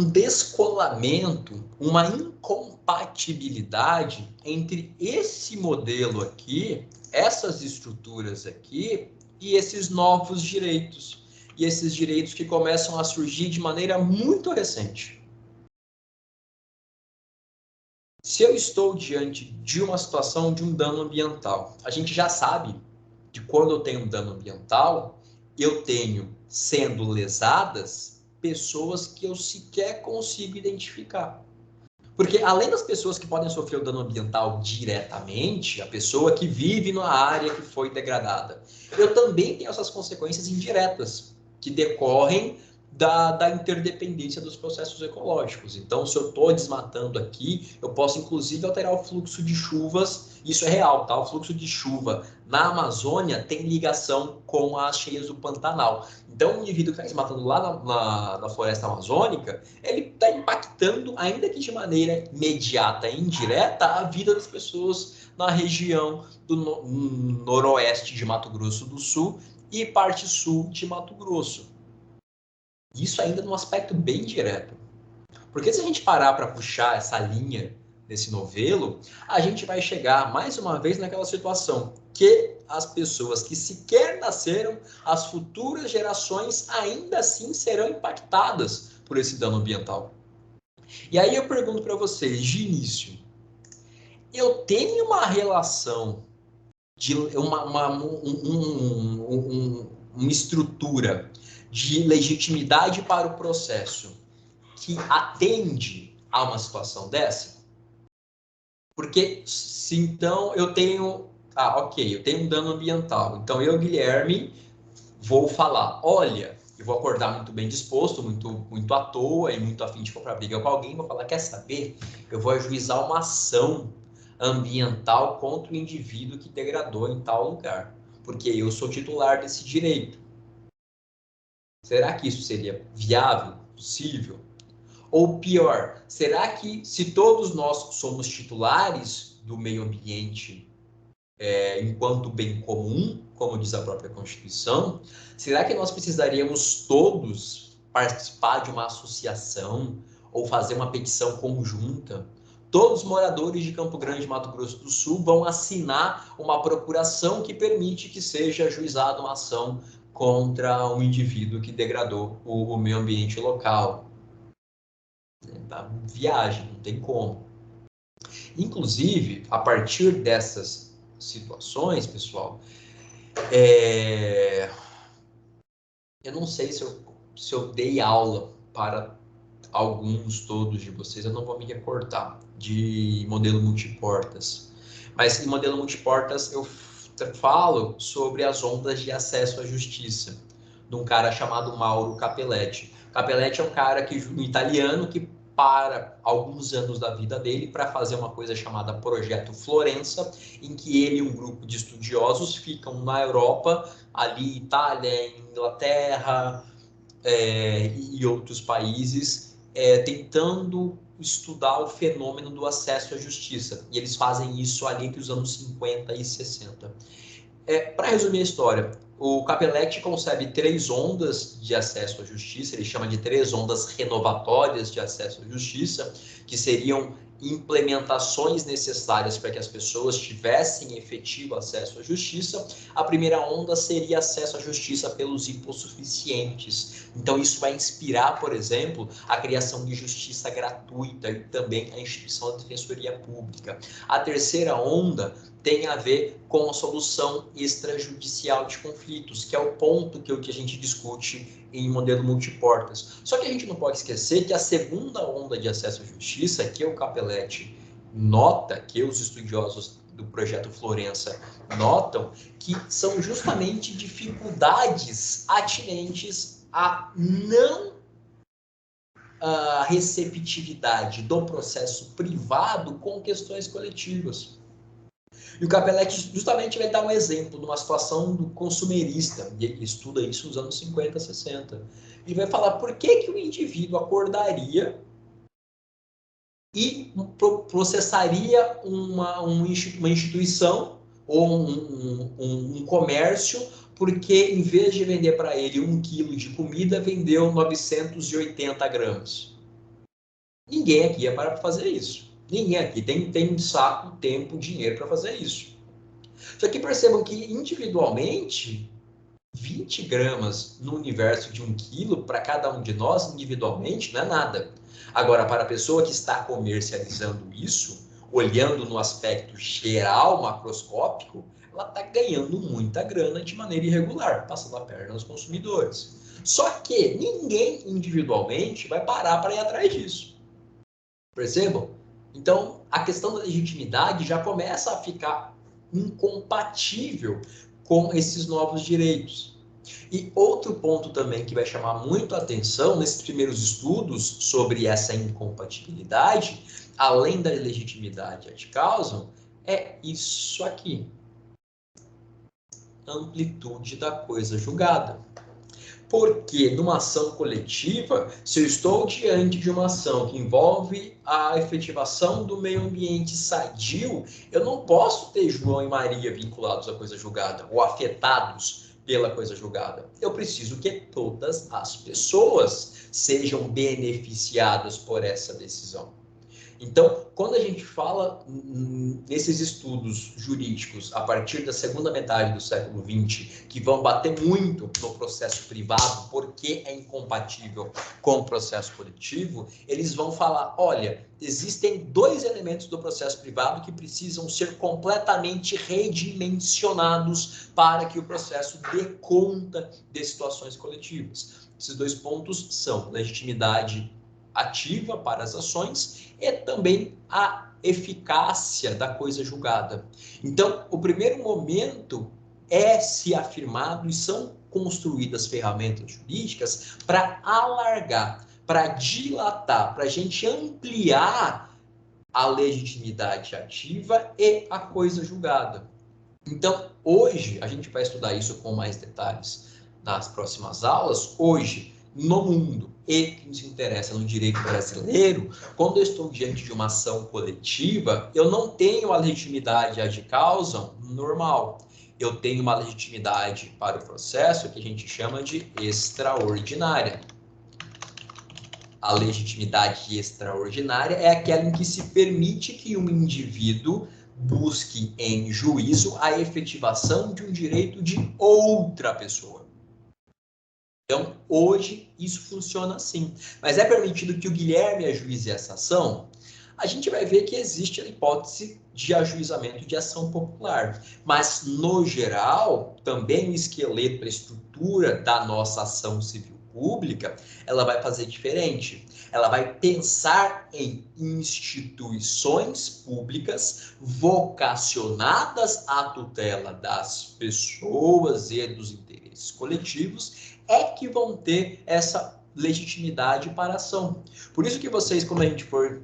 descolamento, uma incompatibilidade entre esse modelo aqui, essas estruturas aqui, e esses novos direitos. E esses direitos que começam a surgir de maneira muito recente. Se eu estou diante de uma situação de um dano ambiental, a gente já sabe que quando eu tenho um dano ambiental, eu tenho sendo lesadas pessoas que eu sequer consigo identificar. Porque além das pessoas que podem sofrer o dano ambiental diretamente, a pessoa que vive na área que foi degradada, eu também tenho essas consequências indiretas, que decorrem da interdependência dos processos ecológicos. Então, se eu estou desmatando aqui, eu posso inclusive alterar o fluxo de chuvas. Isso é real, tá? O fluxo de chuva na Amazônia tem ligação com as cheias do Pantanal. Então, o indivíduo que está desmatando lá na floresta amazônica, ele está impactando, ainda que de maneira imediata e indireta, a vida das pessoas na região do noroeste de Mato Grosso do Sul e parte sul de Mato Grosso. Isso ainda num aspecto bem direto. Porque se a gente parar para puxar essa linha nesse novelo, a gente vai chegar mais uma vez naquela situação que as pessoas que sequer nasceram, as futuras gerações ainda assim serão impactadas por esse dano ambiental. E aí eu pergunto para vocês, de início, eu tenho uma relação de uma estrutura de legitimidade para o processo que atende a uma situação dessa? Porque se então eu tenho, ok, eu tenho um dano ambiental, então eu, Guilherme, vou falar, olha, eu vou acordar muito bem disposto, muito à toa e muito a fim de comprar briga com alguém, vou falar, quer saber? Eu vou ajuizar uma ação ambiental contra o indivíduo que degradou em tal lugar, porque eu sou titular desse direito. Será que isso seria viável, possível? Ou pior, será que se todos nós somos titulares do meio ambiente enquanto bem comum, como diz a própria Constituição, será que nós precisaríamos todos participar de uma associação ou fazer uma petição conjunta? Todos os moradores de Campo Grande, Mato Grosso do Sul, vão assinar uma procuração que permite que seja ajuizada uma ação contra um indivíduo que degradou o meio ambiente local. Viagem, não tem como. Inclusive, a partir dessas situações, pessoal, eu não sei se eu dei aula para alguns, todos de vocês, eu não vou me recortar, de modelo multiportas. Mas em modelo multiportas eu falo sobre as ondas de acesso à justiça, de um cara chamado Mauro Capelletti. Capelletti é um cara um italiano que para alguns anos da vida dele para fazer uma coisa chamada Projeto Florença, em que ele e um grupo de estudiosos ficam na Europa, ali Itália, Inglaterra e outros países, tentando estudar o fenômeno do acesso à justiça. E eles fazem isso ali entre os anos 50 e 60. Para resumir a história, o Capelletti concebe 3 ondas de acesso à justiça, ele chama de 3 ondas renovatórias de acesso à justiça, que seriam implementações necessárias para que as pessoas tivessem efetivo acesso à justiça. A primeira onda seria acesso à justiça pelos hipossuficientes. Então, isso vai inspirar, por exemplo, a criação de justiça gratuita e também a instituição da defensoria pública. A terceira onda tem a ver com a solução extrajudicial de conflitos, que é o ponto que a gente discute em modelo multiportas. Só que a gente não pode esquecer que a segunda onda de acesso à justiça, que o Capelletti nota, que os estudiosos do projeto Florença notam, que são justamente dificuldades atinentes à não receptividade do processo privado com questões coletivas. E o Capelletti justamente vai dar um exemplo de uma situação do consumerista, e ele estuda isso nos anos 50, 60. Ele vai falar por que o indivíduo acordaria e processaria uma instituição ou um comércio, porque em vez de vender para ele 1 quilo de comida, vendeu 980 gramas. Ninguém aqui é para fazer isso. Ninguém aqui tem saco, tempo, dinheiro para fazer isso. Só que percebam que individualmente, 20 gramas no universo de 1 quilo, para cada um de nós, individualmente, não é nada. Agora, para a pessoa que está comercializando isso, olhando no aspecto geral, macroscópico, ela está ganhando muita grana de maneira irregular, passando a perna aos consumidores. Só que ninguém individualmente vai parar para ir atrás disso. Percebam? Então, a questão da legitimidade já começa a ficar incompatível com esses novos direitos. E outro ponto também que vai chamar muito a atenção nesses primeiros estudos sobre essa incompatibilidade, além da legitimidade ad causam, é isso aqui. Amplitude da coisa julgada. Porque numa ação coletiva, se eu estou diante de uma ação que envolve a efetivação do meio ambiente sadio, eu não posso ter João e Maria vinculados à coisa julgada ou afetados pela coisa julgada. Eu preciso que todas as pessoas sejam beneficiadas por essa decisão. Então, quando a gente fala nesses estudos jurídicos a partir da segunda metade do século XX, que vão bater muito no processo privado, porque é incompatível com o processo coletivo, eles vão falar, olha, existem dois elementos do processo privado que precisam ser completamente redimensionados para que o processo dê conta de situações coletivas. Esses dois pontos são legitimidade ativa para as ações e também a eficácia da coisa julgada. Então, o primeiro momento é se afirmado e são construídas ferramentas jurídicas para alargar, para dilatar, para a gente ampliar a legitimidade ativa e a coisa julgada. Então, hoje, a gente vai estudar isso com mais detalhes nas próximas aulas. Hoje, no mundo e que nos interessa no direito brasileiro, quando eu estou diante de uma ação coletiva, eu não tenho a legitimidade ad causam normal. Eu tenho uma legitimidade para o processo que a gente chama de extraordinária. A legitimidade extraordinária é aquela em que se permite que um indivíduo busque em juízo a efetivação de um direito de outra pessoa. Então, hoje, isso funciona assim. Mas é permitido que o Guilherme ajuize essa ação? A gente vai ver que existe a hipótese de ajuizamento de ação popular. Mas, no geral, também o esqueleto, a estrutura da nossa ação civil pública, ela vai fazer diferente. Ela vai pensar em instituições públicas vocacionadas à tutela das pessoas e dos interesses coletivos, é que vão ter essa legitimidade para a ação. Por isso que vocês, quando a gente for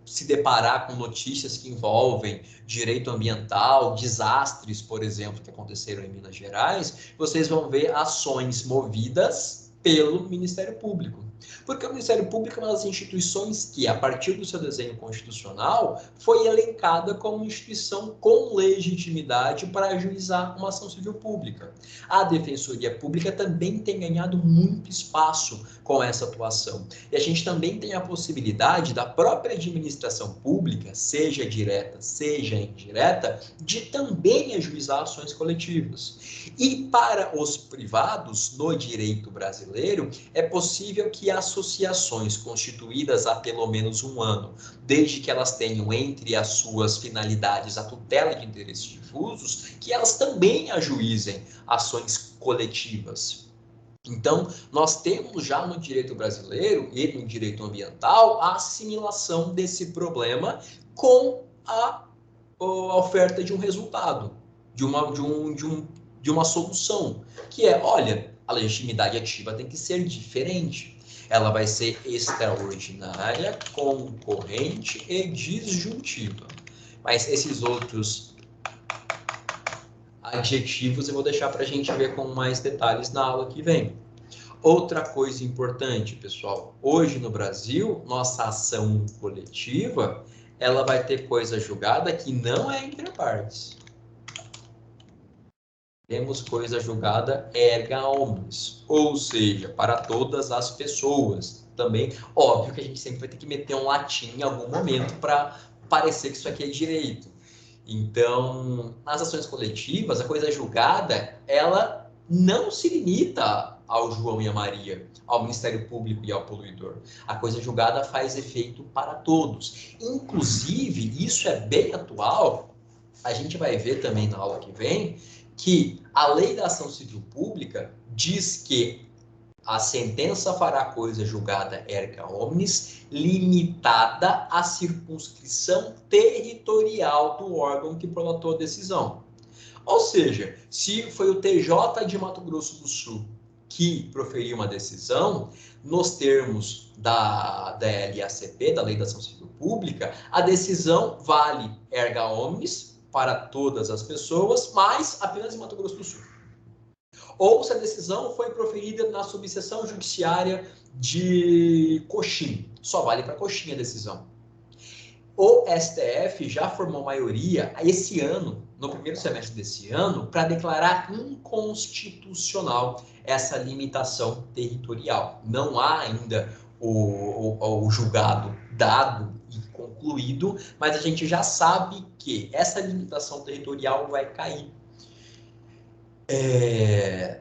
se deparar com notícias que envolvem direito ambiental, desastres, por exemplo, que aconteceram em Minas Gerais, vocês vão ver ações movidas pelo Ministério Público. Porque o Ministério Público é uma das instituições que, a partir do seu desenho constitucional, foi elencada como instituição com legitimidade para ajuizar uma ação civil pública. A Defensoria Pública também tem ganhado muito espaço com essa atuação. E a gente também tem a possibilidade da própria administração pública, seja direta, seja indireta, de também ajuizar ações coletivas. E para os privados, no direito brasileiro, é possível que associações constituídas há pelo menos um ano, desde que elas tenham entre as suas finalidades a tutela de interesses difusos, que elas também ajuizem ações coletivas. Então, nós temos já no direito brasileiro e no direito ambiental a assimilação desse problema com a oferta de um resultado, de uma solução, que é, olha, a legitimidade ativa tem que ser diferente. Ela vai ser extraordinária, concorrente e disjuntiva. Mas esses outros adjetivos eu vou deixar para a gente ver com mais detalhes na aula que vem. Outra coisa importante, pessoal, hoje no Brasil, nossa ação coletiva, ela vai ter coisa julgada que não é entre partes. Temos coisa julgada erga omnes, ou seja, para todas as pessoas. Também, óbvio que a gente sempre vai ter que meter um latim em algum momento para parecer que isso aqui é direito. Então, nas ações coletivas, a coisa julgada, ela não se limita ao João e a Maria, ao Ministério Público e ao poluidor. A coisa julgada faz efeito para todos. Inclusive, isso é bem atual, a gente vai ver também na aula que vem, que a lei da ação civil pública diz que a sentença fará coisa julgada erga omnes, limitada à circunscrição territorial do órgão que prolatou a decisão. Ou seja, se foi o TJ de Mato Grosso do Sul que proferiu uma decisão, nos termos da LACP, da Lei da Ação Civil Pública, a decisão vale erga omnes para todas as pessoas, mas apenas em Mato Grosso do Sul. Ou se a decisão foi proferida na subseção judiciária de Coxim, só vale para Coxim a decisão. O STF já formou maioria esse ano, no primeiro semestre desse ano, para declarar inconstitucional essa limitação territorial. Não há ainda o julgado dado e concluído, mas a gente já sabe que essa limitação territorial vai cair.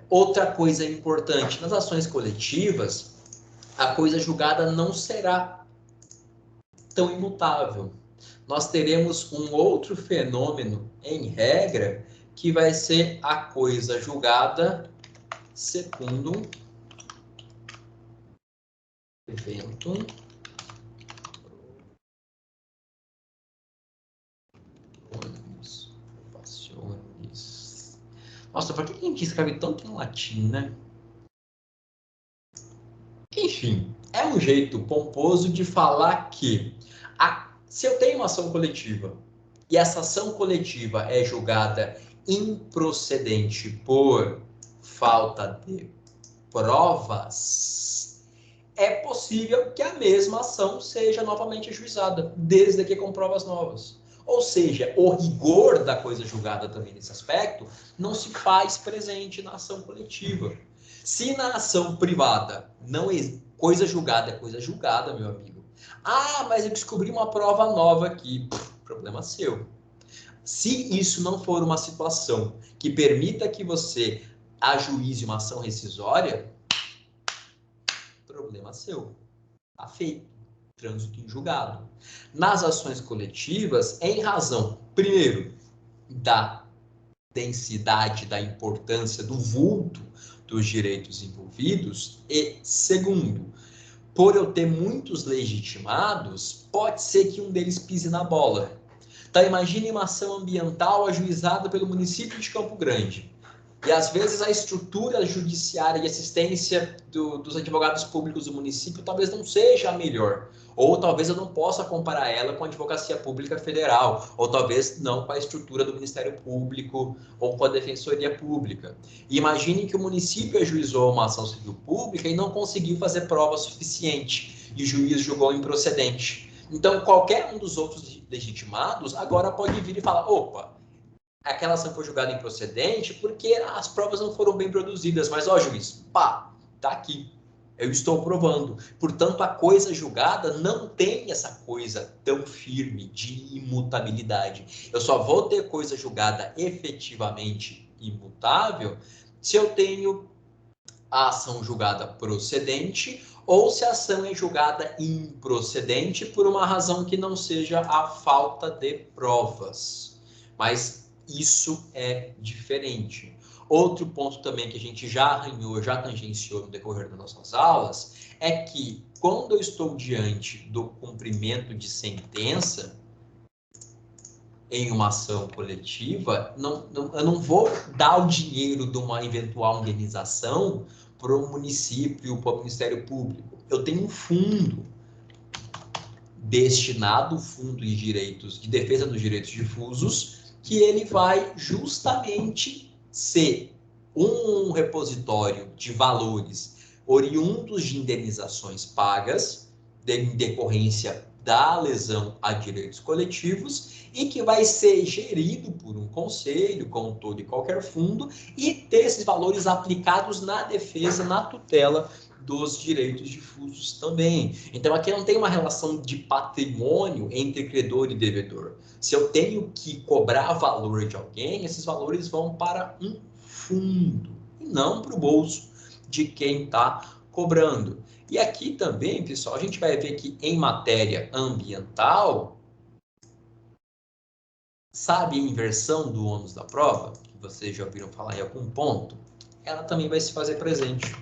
Outra coisa importante, nas ações coletivas, a coisa julgada não será tão imutável. Nós teremos um outro fenômeno, em regra, que vai ser a coisa julgada secundum eventum passionis. Nossa, por que a gente escreve tanto em latim, né? Enfim, é um jeito pomposo de falar que se eu tenho uma ação coletiva e essa ação coletiva é julgada improcedente por falta de provas, é possível que a mesma ação seja novamente ajuizada, desde que com provas novas. Ou seja, o rigor da coisa julgada também nesse aspecto não se faz presente na ação coletiva. Se na ação privada não coisa julgada é coisa julgada, meu amigo. Ah, mas eu descobri uma prova nova aqui. Problema seu. Se isso não for uma situação que permita que você ajuize uma ação rescisória, problema seu. Tá feito. Trânsito em julgado. Nas ações coletivas, em razão, primeiro, da densidade, da importância, do vulto dos direitos envolvidos, e segundo, por eu ter muitos legitimados, pode ser que um deles pise na bola. Então, imagine uma ação ambiental ajuizada pelo município de Campo Grande. E, às vezes, a estrutura judiciária e assistência dos advogados públicos do município talvez não seja a melhor. Ou talvez eu não possa comparar ela com a Advocacia Pública Federal. Ou talvez não com a estrutura do Ministério Público ou com a Defensoria Pública. E imagine que o município ajuizou uma ação civil pública e não conseguiu fazer prova suficiente. E o juiz julgou improcedente. Então, qualquer um dos outros legitimados agora pode vir e falar, opa, aquela ação foi julgada improcedente porque as provas não foram bem produzidas, mas, ó, juiz, pá, tá aqui, eu estou provando. Portanto, a coisa julgada não tem essa coisa tão firme de imutabilidade. Eu só vou ter coisa julgada efetivamente imutável se eu tenho a ação julgada procedente ou se a ação é julgada improcedente por uma razão que não seja a falta de provas. Mas isso é diferente. Outro ponto também que a gente já arranhou, já tangenciou no decorrer das nossas aulas, é que quando eu estou diante do cumprimento de sentença em uma ação coletiva, eu não vou dar o dinheiro de uma eventual indenização para o município, para o Ministério Público. Eu tenho um fundo destinado, fundo de direitos, de defesa dos direitos difusos, que ele vai justamente ser um repositório de valores oriundos de indenizações pagas, em decorrência da lesão a direitos coletivos, e que vai ser gerido por um conselho, com todo e qualquer fundo, e ter esses valores aplicados na defesa, na tutela dos direitos difusos também. Então, aqui não tem uma relação de patrimônio entre credor e devedor. Se eu tenho que cobrar valor de alguém, esses valores vão para um fundo e não para o bolso de quem está cobrando. E aqui também, pessoal, a gente vai ver que em matéria ambiental, sabe a inversão do ônus da prova, que vocês já ouviram falar em algum ponto? Ela também vai se fazer presente.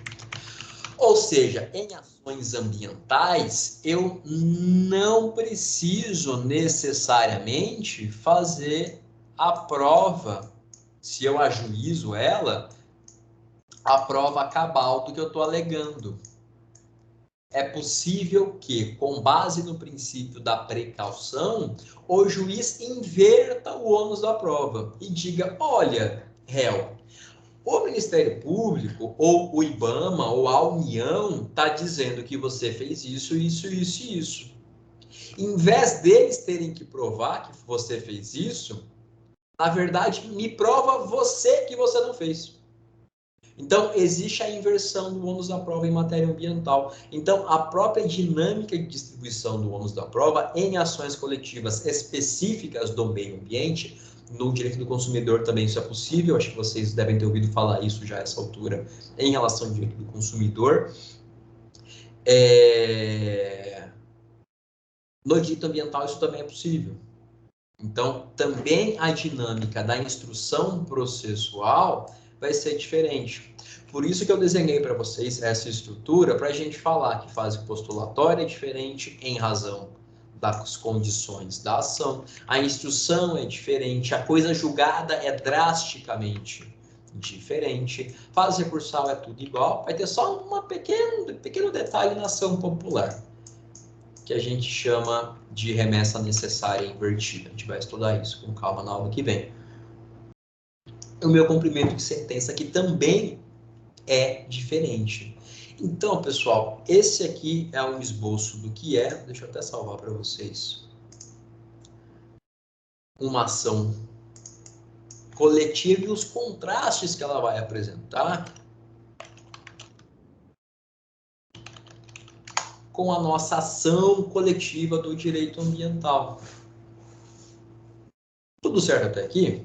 Ou seja, em ações ambientais, eu não preciso necessariamente fazer a prova, se eu ajuizo ela, a prova cabal do que eu estou alegando. É possível que, com base no princípio da precaução, o juiz inverta o ônus da prova e diga, olha, réu, o Ministério Público, ou o IBAMA, ou a União, está dizendo que você fez isso, isso, isso e isso. Em vez deles terem que provar que você fez isso, na verdade, me prova você que você não fez. Então, existe a inversão do ônus da prova em matéria ambiental. Então, a própria dinâmica de distribuição do ônus da prova em ações coletivas específicas do meio ambiente, no direito do consumidor também isso é possível, acho que vocês devem ter ouvido falar isso já a essa altura, em relação ao direito do consumidor. No direito ambiental isso também é possível. Então, também a dinâmica da instrução processual vai ser diferente. Por isso que eu desenhei para vocês essa estrutura para a gente falar que fase postulatória é diferente em razão das condições da ação, a instrução é diferente, a coisa julgada é drasticamente diferente, fase recursal é tudo igual, vai ter só um pequeno detalhe na ação popular, que a gente chama de remessa necessária invertida. A gente vai estudar isso com calma na aula que vem. O meu cumprimento de sentença aqui também é diferente. Então, pessoal, esse aqui é um esboço do que é, deixa eu até salvar para vocês, uma ação coletiva e os contrastes que ela vai apresentar com a nossa ação coletiva do direito ambiental. Tudo certo até aqui?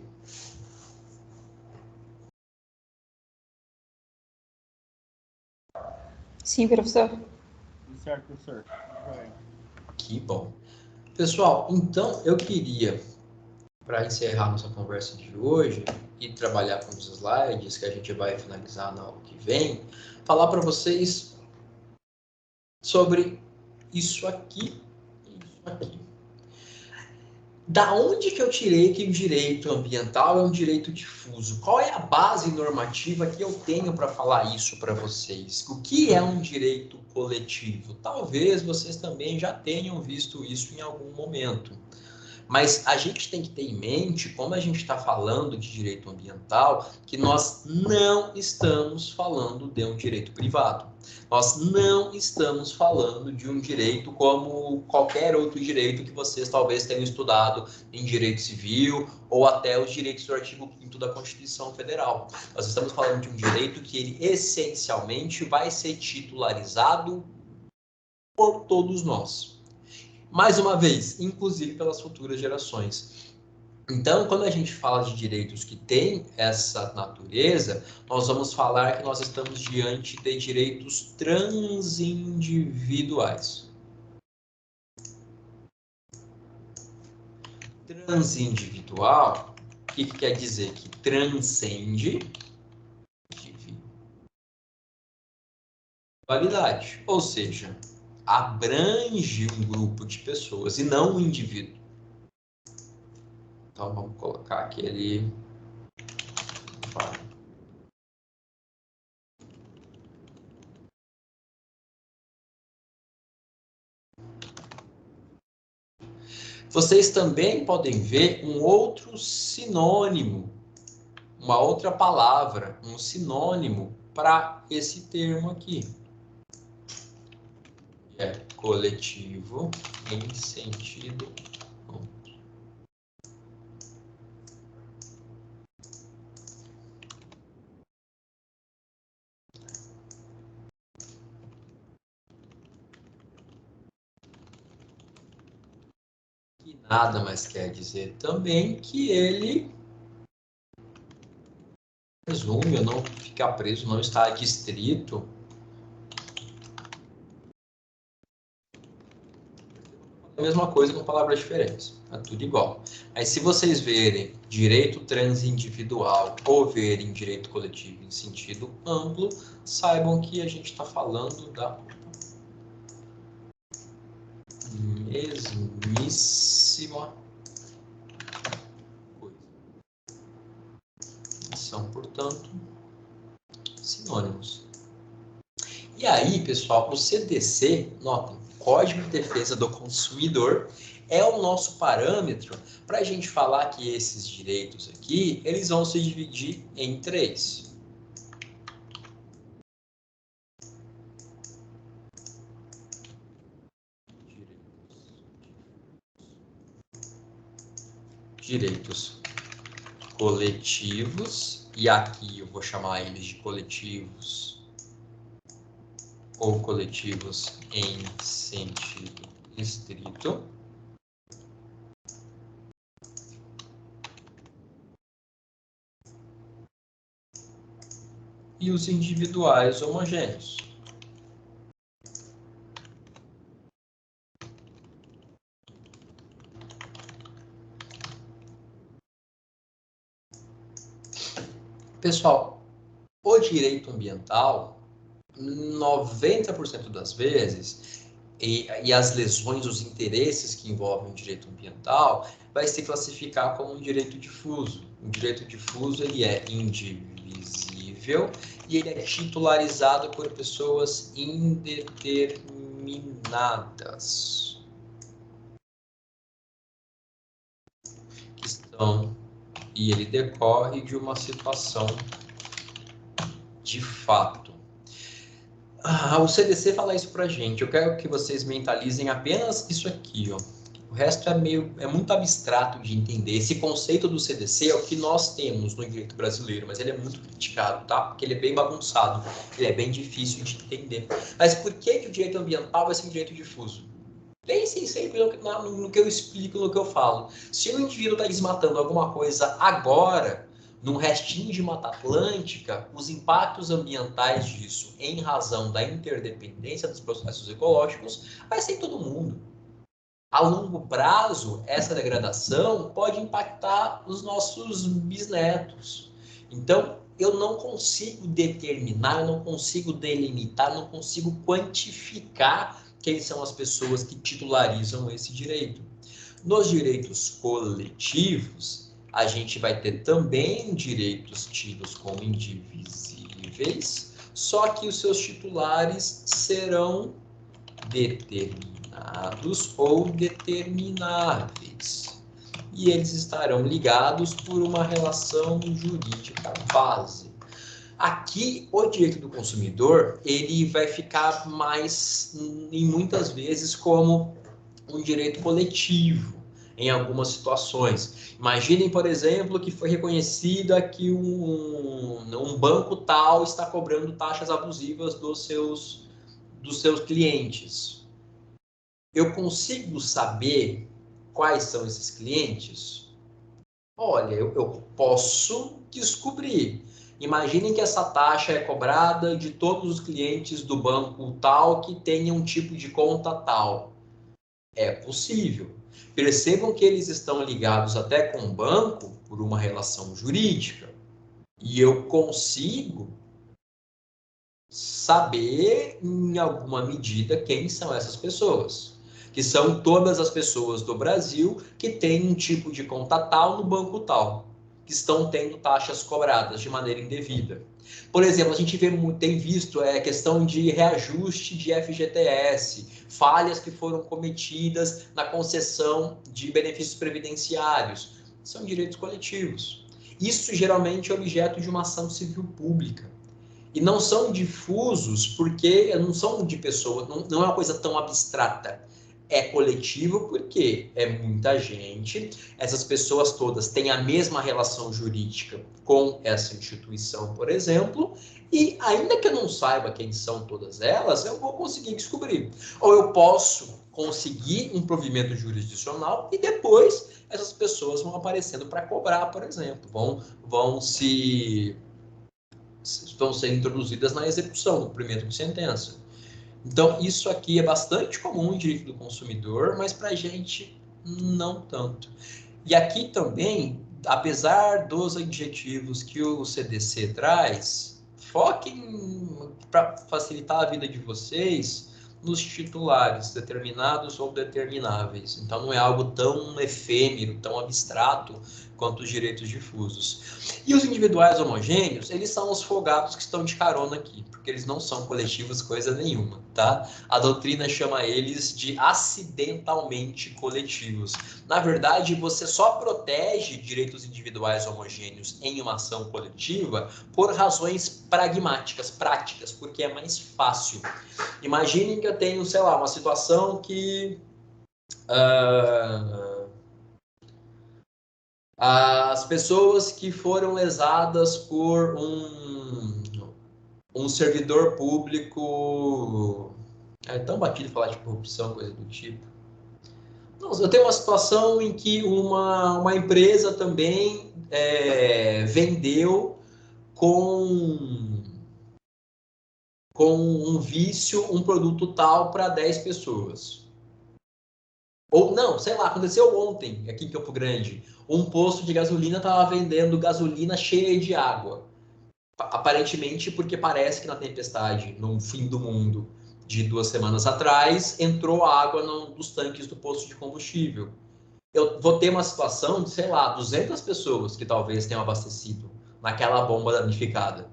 Sim, professor. Tudo certo, professor. Que bom. Pessoal, então eu queria, para encerrar nossa conversa de hoje e trabalhar com os slides que a gente vai finalizar na aula que vem, falar para vocês sobre isso aqui e isso aqui. Da onde que eu tirei que o direito ambiental é um direito difuso? Qual é a base normativa que eu tenho para falar isso para vocês? O que é um direito coletivo? Talvez vocês também já tenham visto isso em algum momento. Mas a gente tem que ter em mente, como a gente está falando de direito ambiental, que nós não estamos falando de um direito privado. Nós não estamos falando de um direito como qualquer outro direito que vocês talvez tenham estudado em direito civil ou até os direitos do artigo 5º da Constituição Federal. Nós estamos falando de um direito que ele essencialmente vai ser titularizado por todos nós. Mais uma vez, inclusive pelas futuras gerações. Então, quando a gente fala de direitos que têm essa natureza, nós vamos falar que nós estamos diante de direitos transindividuais. Transindividual, o que quer dizer? Que transcende individualidade, ou seja, abrange um grupo de pessoas e não um indivíduo. Então, vamos colocar aquele... Vocês também podem ver um outro sinônimo, uma outra palavra, um sinônimo para esse termo aqui. É coletivo em sentido amplo. Que nada mais quer dizer também que ele resume, ou não ficar preso, não está adstrito a mesma coisa com palavras diferentes, é tudo igual. Aí se vocês verem direito transindividual ou verem direito coletivo em sentido amplo, saibam que a gente está falando da mesmíssima coisa. São, portanto, sinônimos. E aí, pessoal, o CDC, notem, Código de Defesa do Consumidor, é o nosso parâmetro para a gente falar que esses direitos aqui, eles vão se dividir em 3. Direitos coletivos e aqui eu vou chamar eles de coletivos ou coletivos em sentido estrito. E os individuais homogêneos. Pessoal, o direito ambiental, 90% das vezes, e as lesões, os interesses que envolvem o direito ambiental, vai se classificar como um direito difuso. O direito difuso ele é indivisível e ele é titularizado por pessoas indeterminadas, que estão, e ele decorre de uma situação de fato. O CDC fala isso pra gente. Eu quero que vocês mentalizem apenas isso aqui, ó. O resto é muito abstrato de entender. Esse conceito do CDC é o que nós temos no direito brasileiro, mas ele é muito criticado, tá? Porque ele é bem bagunçado, ele é bem difícil de entender. Mas por que o direito ambiental vai ser um direito difuso? Pensem sempre no que eu explico, no que eu falo. Se o indivíduo está desmatando alguma coisa agora, num restinho de Mata Atlântica, os impactos ambientais disso, em razão da interdependência dos processos ecológicos, vai ser em todo mundo. A longo prazo, essa degradação pode impactar os nossos bisnetos. Então, eu não consigo determinar, eu não consigo delimitar, não consigo quantificar quem são as pessoas que titularizam esse direito. Nos direitos coletivos, a gente vai ter também direitos tidos como indivisíveis, só que os seus titulares serão determinados ou determináveis. E eles estarão ligados por uma relação jurídica base. Aqui, o direito do consumidor, ele vai ficar mais, em muitas vezes, como um direito coletivo, em algumas situações. Imaginem, por exemplo, que foi reconhecida que um banco tal está cobrando taxas abusivas dos seus clientes. Eu consigo saber quais são esses clientes? Olha, eu posso descobrir. Imaginem que essa taxa é cobrada de todos os clientes do banco tal que tenha um tipo de conta tal. É possível. Percebam que eles estão ligados até com o banco por uma relação jurídica. E eu consigo saber, em alguma medida, quem são essas pessoas. Que são todas as pessoas do Brasil que têm um tipo de conta tal no banco tal, que estão tendo taxas cobradas de maneira indevida. Por exemplo, a gente tem visto questão de reajuste de FGTS, falhas que foram cometidas na concessão de benefícios previdenciários. São direitos coletivos. Isso geralmente é objeto de uma ação civil pública. E não são difusos porque não são de pessoas, não é uma coisa tão abstrata. É coletivo porque é muita gente, essas pessoas todas têm a mesma relação jurídica com essa instituição, por exemplo, e ainda que eu não saiba quem são todas elas, eu vou conseguir descobrir. Ou eu posso conseguir um provimento jurisdicional e depois essas pessoas vão aparecendo para cobrar, por exemplo, vão ser introduzidas na execução, no cumprimento de sentença. Então, isso aqui é bastante comum em direito do consumidor, mas para a gente não tanto. E aqui também, apesar dos adjetivos que o CDC traz, foquem, para facilitar a vida de vocês, nos titulares, determinados ou determináveis. Então, não é algo tão efêmero, tão abstrato quanto os direitos difusos. E os individuais homogêneos, eles são os folgados que estão de carona aqui, porque eles não são coletivos coisa nenhuma, tá? A doutrina chama eles de acidentalmente coletivos. Na verdade, você só protege direitos individuais homogêneos em uma ação coletiva por razões pragmáticas, práticas, porque é mais fácil. Imaginem que eu tenho, sei lá, uma situação que As pessoas que foram lesadas por um servidor público... É tão batido falar de corrupção, coisa do tipo. Não, eu tenho uma situação em que uma empresa também vendeu com um vício um produto tal para 10 pessoas. Ou não, sei lá, aconteceu ontem aqui em Campo Grande. Um posto de gasolina estava vendendo gasolina cheia de água. Aparentemente porque parece que na tempestade, no fim do mundo de 2 semanas atrás, entrou água nos tanques do posto de combustível. Eu vou ter uma situação de, sei lá, 200 pessoas que talvez tenham abastecido naquela bomba danificada.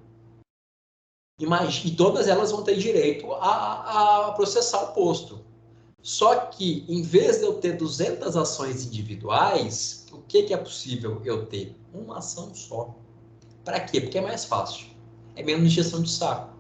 E todas elas vão ter direito a processar o posto. Só que, em vez de eu ter 200 ações individuais, o que é possível eu ter? Uma ação só. Para quê? Porque é mais fácil. É menos injeção de saco.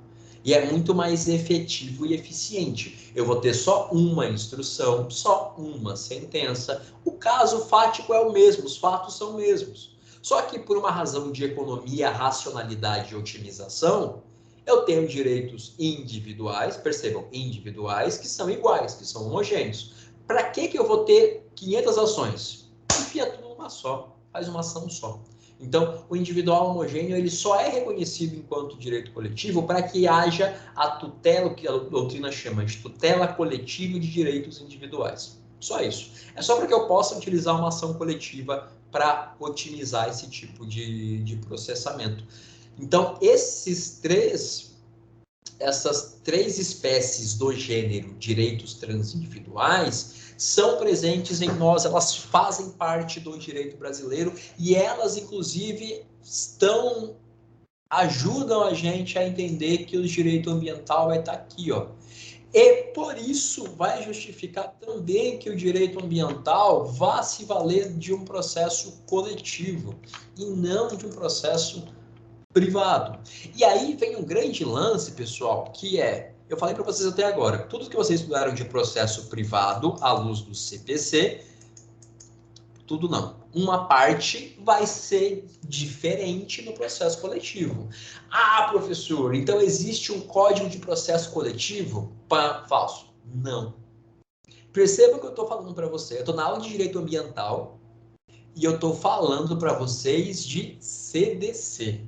E é muito mais efetivo e eficiente. Eu vou ter só uma instrução, só uma sentença. O caso fático é o mesmo, os fatos são os mesmos. Só que por uma razão de economia, racionalidade e otimização, eu tenho direitos individuais, percebam, individuais, que são iguais, que são homogêneos. Para que eu vou ter 500 ações? Enfia tudo numa só, faz uma ação só. Então, o individual homogêneo ele só é reconhecido enquanto direito coletivo para que haja a tutela, o que a doutrina chama de tutela coletiva de direitos individuais. Só isso. É só para que eu possa utilizar uma ação coletiva para otimizar esse tipo de processamento. Então, essas três espécies do gênero direitos transindividuais são presentes em nós, elas fazem parte do direito brasileiro e elas, inclusive, ajudam a gente a entender que o direito ambiental vai estar aqui, ó. E por isso vai justificar também que o direito ambiental vá se valer de um processo coletivo e não de um processo privado. E aí vem um grande lance, pessoal, que eu falei para vocês até agora, tudo que vocês estudaram de processo privado à luz do CPC, tudo não. Uma parte vai ser diferente no processo coletivo. Ah, professor, então existe um código de processo coletivo? Falso. Não. Perceba o que eu estou falando para você. Eu estou na aula de direito ambiental e eu estou falando para vocês de CDC.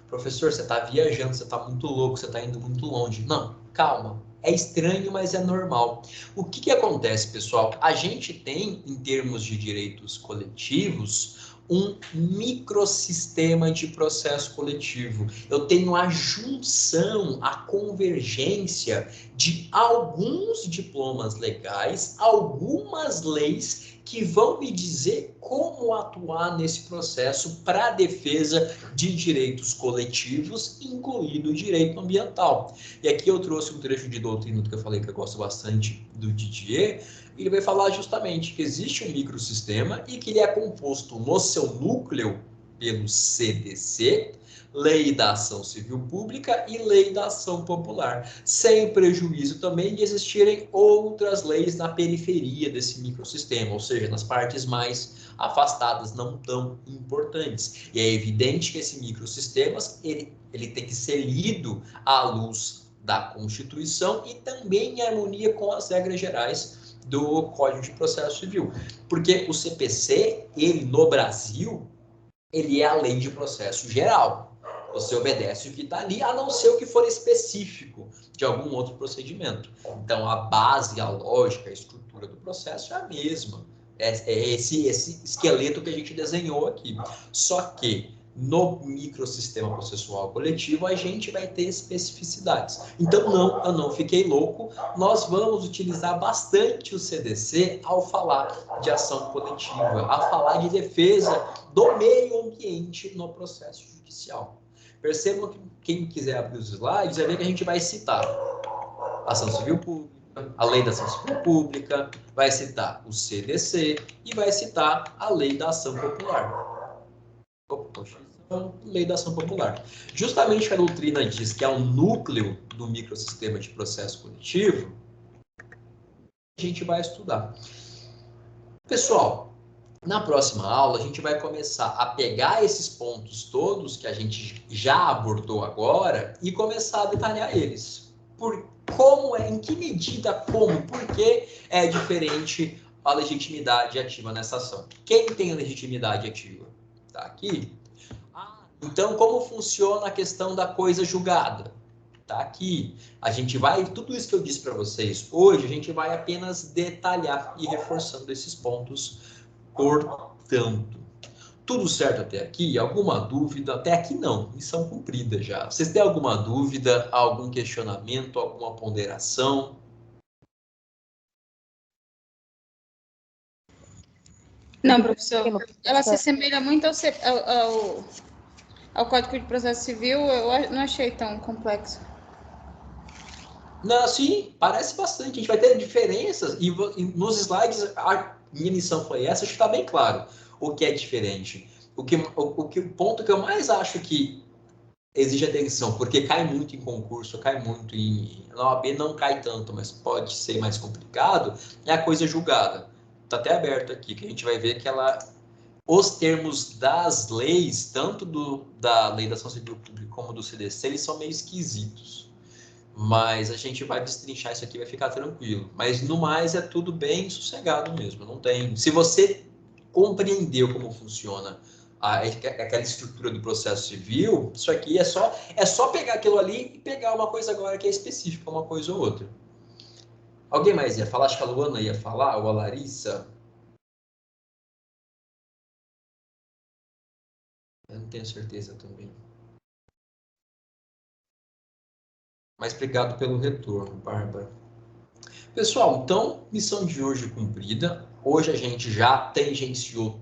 Professor, você está viajando, você está muito louco, você está indo muito longe. Não, calma. É estranho, mas é normal. O que acontece, pessoal? A gente tem, em termos de direitos coletivos, um microsistema de processo coletivo. Eu tenho a junção, a convergência de alguns diplomas legais, algumas leis que vão me dizer como atuar nesse processo para a defesa de direitos coletivos, incluindo o direito ambiental. E aqui eu trouxe um trecho de doutrina que eu falei que eu gosto bastante do Didier, e ele vai falar justamente que existe um microsistema e que ele é composto no seu núcleo pelo CDC, Lei da Ação Civil Pública e Lei da Ação Popular, sem prejuízo também de existirem outras leis na periferia desse microsistema, ou seja, nas partes mais afastadas, não tão importantes. E é evidente que esse microsistema ele tem que ser lido à luz da Constituição e também em harmonia com as regras gerais do Código de Processo Civil. Porque o CPC, ele no Brasil, ele é a lei de processo geral. Você obedece o que está ali, a não ser o que for específico de algum outro procedimento. Então, a base, a lógica, a estrutura do processo é a mesma. É esse esqueleto que a gente desenhou aqui. Só que no microsistema processual coletivo, a gente vai ter especificidades. Então, não, eu não fiquei louco. Nós vamos utilizar bastante o CDC ao falar de ação coletiva, a falar de defesa do meio ambiente no processo judicial. Percebam que quem quiser abrir os slides vai ver que a gente vai citar a ação civil pública, a lei da ação civil pública, vai citar o CDC e vai citar a lei da ação popular. Lei da ação popular. Justamente a doutrina diz que é o núcleo do microsistema de processo coletivo, a gente vai estudar. Pessoal, Na próxima aula, a gente vai começar a pegar esses pontos todos que a gente já abordou agora e começar a detalhar eles. Como é, em que medida, como, por que é diferente a legitimidade ativa nessa ação. Quem tem legitimidade ativa? Tá aqui. Então, como funciona a questão da coisa julgada? Tá aqui. A gente vai, tudo isso que eu disse para vocês hoje, a gente vai apenas detalhar e reforçando esses pontos. Portanto, tudo certo até aqui? Alguma dúvida? Até aqui não, missão cumprida já. Vocês têm alguma dúvida, algum questionamento, alguma ponderação? Não, professor. Ela se assemelha muito ao Código de Processo Civil, eu não achei tão complexo. Não, sim, parece bastante. A gente vai ter diferenças e nos slides a minha missão foi essa, acho que está bem claro o que é diferente. O ponto que eu mais acho que exige atenção, porque cai muito em concurso, cai muito em... Na OAB não cai tanto, mas pode ser mais complicado, é a coisa julgada. Está até aberto aqui, que a gente vai ver que ela... Os termos das leis, tanto da Lei da Ação Civil Pública como do CDC, eles são meio esquisitos. Mas a gente vai destrinchar isso aqui, vai ficar tranquilo. Mas no mais é tudo bem sossegado mesmo. Não tem. Se você compreendeu como funciona aquela estrutura do processo civil, isso aqui é só pegar aquilo ali e pegar uma coisa agora que é específica, uma coisa ou outra. Alguém mais ia falar? Acho que a Luana ia falar, ou a Larissa. Eu não tenho certeza também. Mas obrigado pelo retorno, Bárbara. Pessoal, então, missão de hoje cumprida. Hoje a gente já tangenciou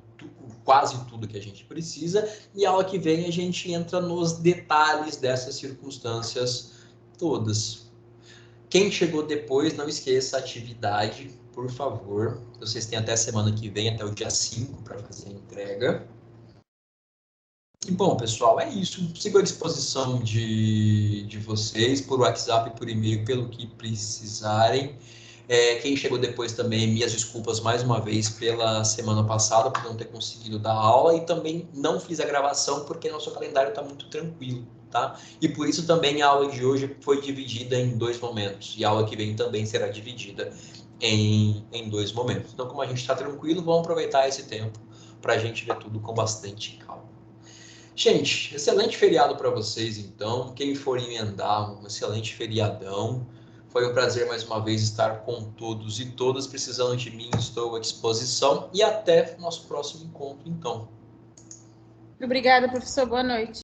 quase tudo que a gente precisa e a aula que vem a gente entra nos detalhes dessas circunstâncias todas. Quem chegou depois, não esqueça a atividade, por favor. Vocês têm até semana que vem, até o dia 5 para fazer a entrega. E bom, pessoal, é isso. Sigo à disposição de vocês por WhatsApp, por e-mail, pelo que precisarem. Quem chegou depois também, minhas desculpas mais uma vez pela semana passada, por não ter conseguido dar aula e também não fiz a gravação porque nosso calendário está muito tranquilo, tá? E por isso também a aula de hoje foi dividida em 2 momentos e a aula que vem também será dividida em 2 momentos. Então, como a gente está tranquilo, vamos aproveitar esse tempo para a gente ver tudo com bastante calma. Gente, excelente feriado para vocês, então. Quem for emendar, um excelente feriadão. Foi um prazer mais uma vez estar com todos e todas. Precisando de mim, estou à disposição. E até o nosso próximo encontro, então. Obrigada, professor. Boa noite.